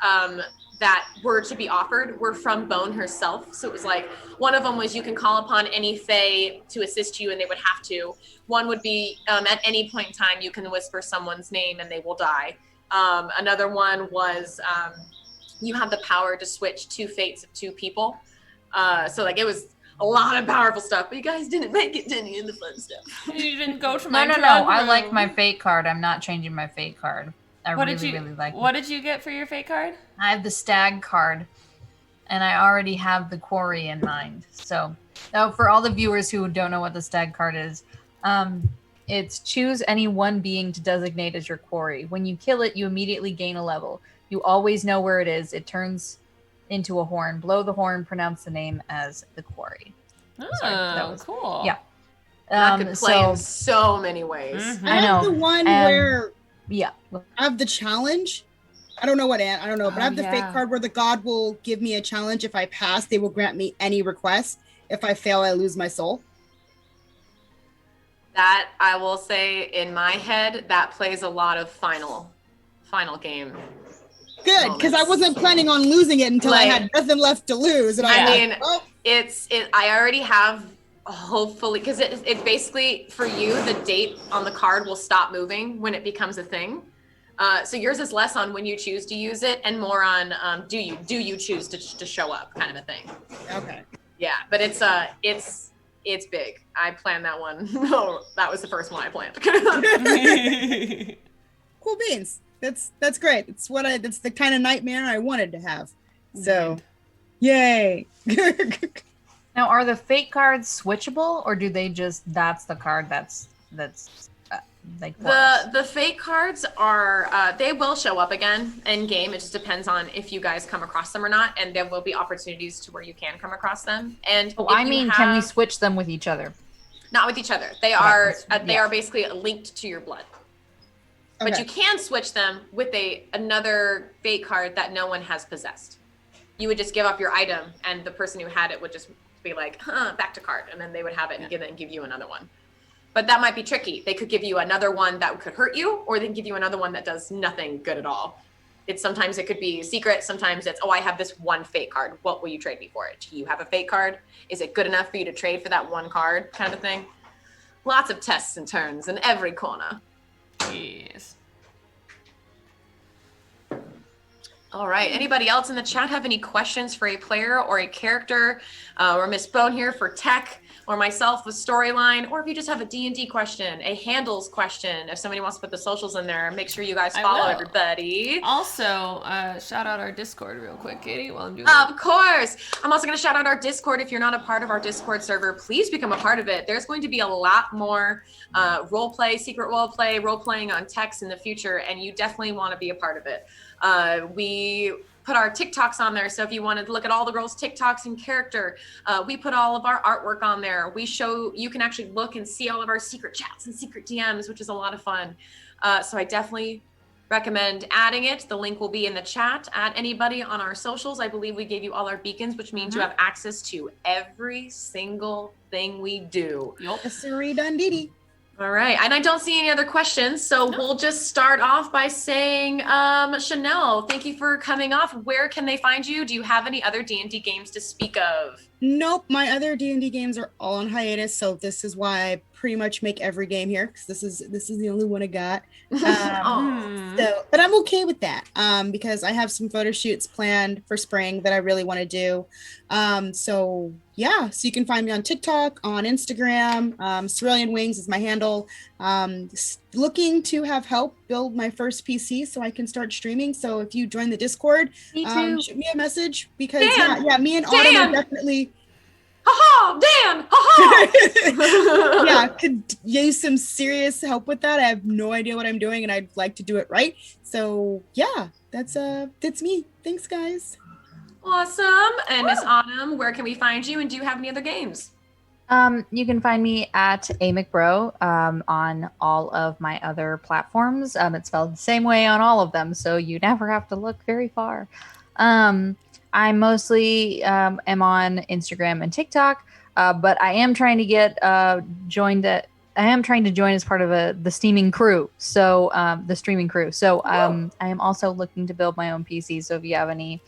that were to be offered were from Bone herself. So it was like, one of them was you can call upon any fae to assist you and they would have to. One would be at any point in time, you can whisper someone's name and they will die. Another one was you have the power to switch 2 fates of 2 people. So like it was a lot of powerful stuff, but you guys didn't make it to any of the fun stuff. You didn't go to No. my I like room. my fate card. I'm not changing my fate card. I What really, did you really like What it. did you get for your fate card? I have the stag card, and I already have the quarry in mind. So, for all the viewers who don't know what the stag card is, it's choose any one being to designate as your quarry. When you kill it, you immediately gain a level. You always know where it is. It turns into a horn. Blow the horn, pronounce the name as the quarry. Oh, Sorry, that was- cool. yeah. That could play in so many ways. Mhm. I I have know, the one and- where Yeah. I have the challenge. I don't know what I don't know, but I have the fate yeah. card where the god will give me a challenge. If I pass, they will grant me any request. If I fail, I lose my soul. That I will say in my head, that plays a lot of final game. Good, because I Moments. wasn't planning on losing it until I Like- had nothing left to lose. And I was mean, like, oh, I already have, hopefully, because it basically, for you, the date on the card will stop moving when it becomes a thing. So yours is less on when you choose to use it and more on do you choose to show up kind of a thing. okay. Yeah, but it's it's big. I planned that one. No, that was the first one I planned. Cool beans. That's great. That's the kind of nightmare I wanted to have. So, yay. Now, are the fate cards switchable, or do they just that's the card that's like the fate cards are they will show up again in game. It just depends on if you guys come across them or not, and there will be opportunities to where you can come across them. And can we switch them with each other? Not with each other. They are basically linked to your blood. Okay. But you can switch them with another fate card that no one has possessed. You would just give up your item, and the person who had it would just be like, back to card, and then they would have it and give you another one. But that might be tricky. They could give you another one that could hurt you, or they can give you another one that does nothing good at all. Sometimes it could be secret. Sometimes it's, I have this one fate card. What will you trade me for it? Do you have a fate card? Is it good enough for you to trade for that one card, kind of thing? Lots of tests and turns in every corner. Yes. All right. Anybody else in the chat have any questions for a player or a character, or Miss Bone here for tech, or myself with storyline, or if you just have a D&D question, a handles question, if somebody wants to put the socials in there, make sure you guys follow everybody. Also, shout out our Discord real quick, Katie, while I'm doing that. Of course. I'm also going to shout out our Discord. If you're not a part of our Discord server, please become a part of it. There's going to be a lot more roleplay, secret roleplay, role-playing on techs in the future, and you definitely want to be a part of it. We put our TikToks on there. So if you wanted to look at all the girls' TikToks in character, we put all of our artwork on there. You can actually look and see all of our secret chats and secret DMs, which is a lot of fun. So I definitely recommend adding it. The link will be in the chat. Add anybody on our socials. I believe we gave you all our beacons, which means you have access to every single thing we do. Yup. Siri Dundee. All right, and I don't see any other questions, so we'll just start off by saying, Chanel, thank you for coming off. Where can they find you? Do you have any other D&D games to speak of? Nope, my other D&D games are all on hiatus, so this is why I pretty much make every game here, because this is the only one I got. But I'm okay with that, because I have some photo shoots planned for spring that I really want to do. So you can find me on TikTok, on Instagram. Cerulean Wings is my handle. Looking to have help build my first PC so I can start streaming. So if you join the Discord, shoot me a message, because me and Autumn are definitely. Dan! Ha-ha! Could use some serious help with that. I have no idea what I'm doing, and I'd like to do it right. So that's me. Thanks, guys. Awesome. And Miss Autumn, where can we find you? And do you have any other games? You can find me at amckbro on all of my other platforms. It's spelled the same way on all of them, so you never have to look very far. I mostly am on Instagram and TikTok, but I am trying to get joined. I am trying to join as part of the streaming crew. So the streaming crew. So I am also looking to build my own PC. So if you have any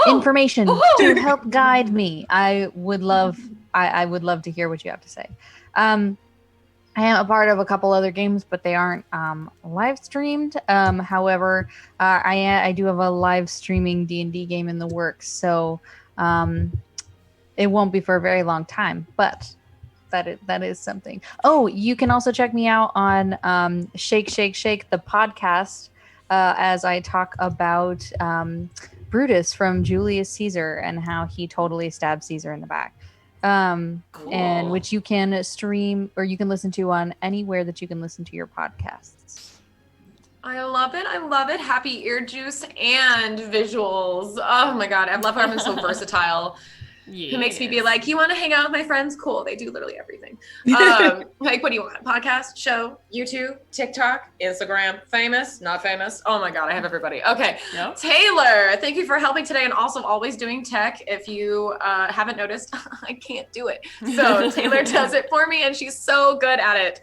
information to help guide me, I would love to hear what you have to say. I am a part of a couple other games, but they aren't live streamed. However, I do have a live streaming D&D game in the works, so it won't be for a very long time, but that is something. Oh, you can also check me out on Shake Shake Shake, the podcast, as I talk about Brutus from Julius Caesar and how he totally stabbed Caesar in the back. Cool. And which you can stream or you can listen to on anywhere that you can listen to your podcasts. I love it. I love it. Happy ear juice and visuals. Oh my God. I love how I'm so versatile. Who makes me be like, you want to hang out with my friends? Cool. They do literally everything. Like, what do you want? Podcast, show, YouTube, TikTok, Instagram, famous, not famous. Oh my God, I have everybody. Okay. Yep. Taylor, thank you for helping today and also always doing tech. If you haven't noticed, I can't do it. So Taylor does it for me and she's so good at it.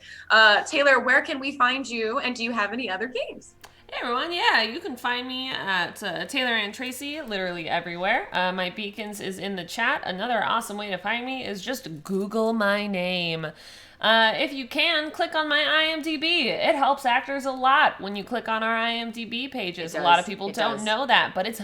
Taylor, where can we find you? And do you have any other games? Hey everyone, you can find me at tayloranntracy, literally everywhere. My beacons is in the chat. Another awesome way to find me is just Google my name. If you can, click on my IMDb. It helps actors a lot when you click on our IMDb pages. A lot of people don't know that, but it's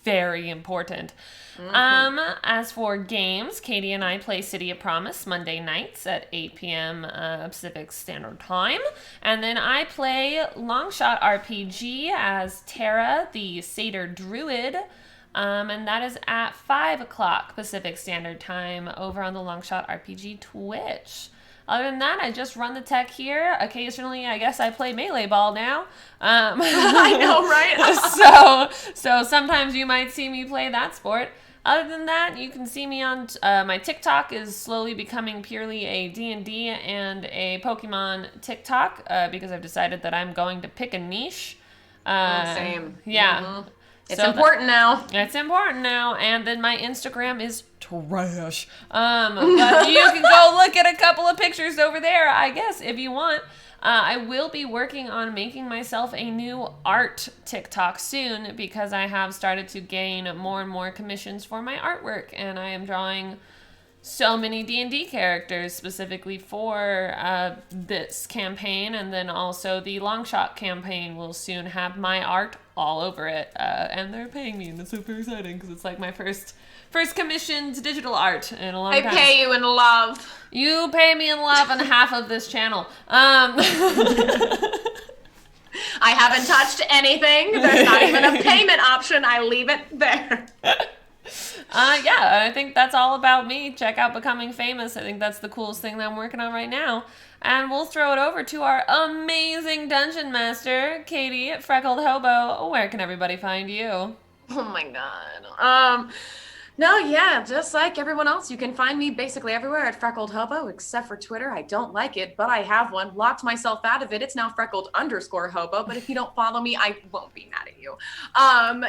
very important. As for games, Katie and I play City of Promise Monday nights at 8 p.m. Pacific Standard Time. And then I play Longshot RPG as Tara, the Satyr Druid. And that is at 5 o'clock Pacific Standard Time over on the Longshot RPG Twitch. Other than that, I just run the tech here. Occasionally, I guess I play Melee Ball now. I know, right? So sometimes you might see me play that sport. Other than that, you can see me on my TikTok is slowly becoming purely a D&D and a Pokemon TikTok because I've decided that I'm going to pick a niche. Same. Yeah. Mm-hmm. It's important now. It's important now. And then my Instagram is trash. But you can go look at a couple of pictures over there, I guess, if you want. I will be working on making myself a new art TikTok soon because I have started to gain more and more commissions for my artwork. And I am drawing so many D&D characters specifically for this campaign. And then also the Longshot campaign will soon have my art all over it. And they're paying me, and it's super exciting because it's like my first commissioned digital art in a long time. I pay you in love. You pay me in love on half of this channel. I haven't touched anything. There's not even a payment option. I leave it there. Yeah, I think that's all about me. Check out Becoming Famous. I think that's the coolest thing that I'm working on right now. And we'll throw it over to our amazing dungeon master, Katie, Freckled Hobo. Where can everybody find you? Oh my god. No, yeah, just like everyone else, you can find me basically everywhere at Freckled Hobo, except for Twitter. I don't like it, but I have one. Locked myself out of it. It's now Freckled_Hobo, but if you don't follow me, I won't be mad at you.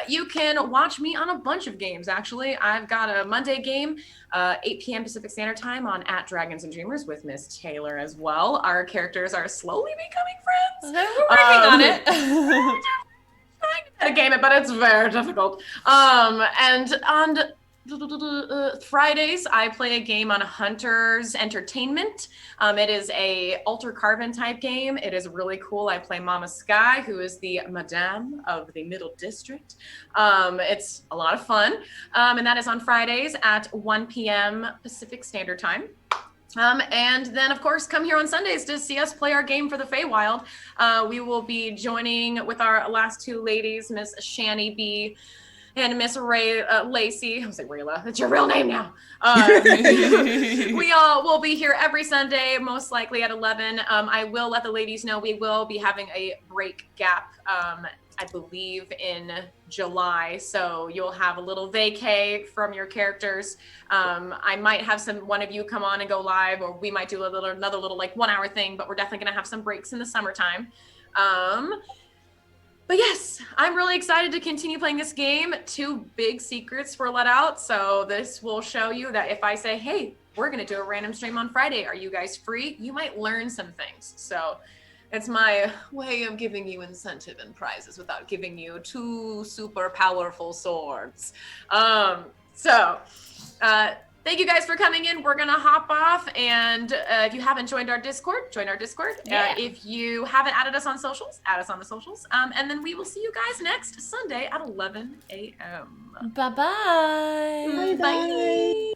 You can watch me on a bunch of games, actually. I've got a Monday game, 8 p.m. Pacific Standard Time on @Dragons and Dreamers with Miss Taylor as well. Our characters are slowly becoming friends. We're working on it. trying to game it, but it's very difficult. And on Fridays, I play a game on Hunter's Entertainment. It is a Alter Carbon type game. It is really cool. I play Mama Sky, who is the Madame of the Middle District. It's a lot of fun. And that is on Fridays at 1 p.m. Pacific Standard Time. And then, of course, come here on Sundays to see us play our game for the FeyWild. We will be joining with our last two ladies, Miss shanibeez and Miss Lacey. I was like, Rayla, that's your real name now. We all will be here every Sunday, most likely at 11. I will let the ladies know we will be having a break gap, I believe in July. So you'll have a little vacay from your characters. I might have one of you come on and go live, or we might do another little like 1 hour thing, but we're definitely gonna have some breaks in the summertime. But yes, I'm really excited to continue playing this game. 2 big secrets were let out. So this will show you that if I say, hey, we're going to do a random stream on Friday, are you guys free? You might learn some things. So it's my way of giving you incentive and prizes without giving you 2 super powerful swords. Thank you guys for coming in. We're going to hop off. And if you haven't joined our Discord, join our Discord. Yeah. If you haven't added us on socials, add us on the socials. And then we will see you guys next Sunday at 11 a.m. Bye-bye. Bye.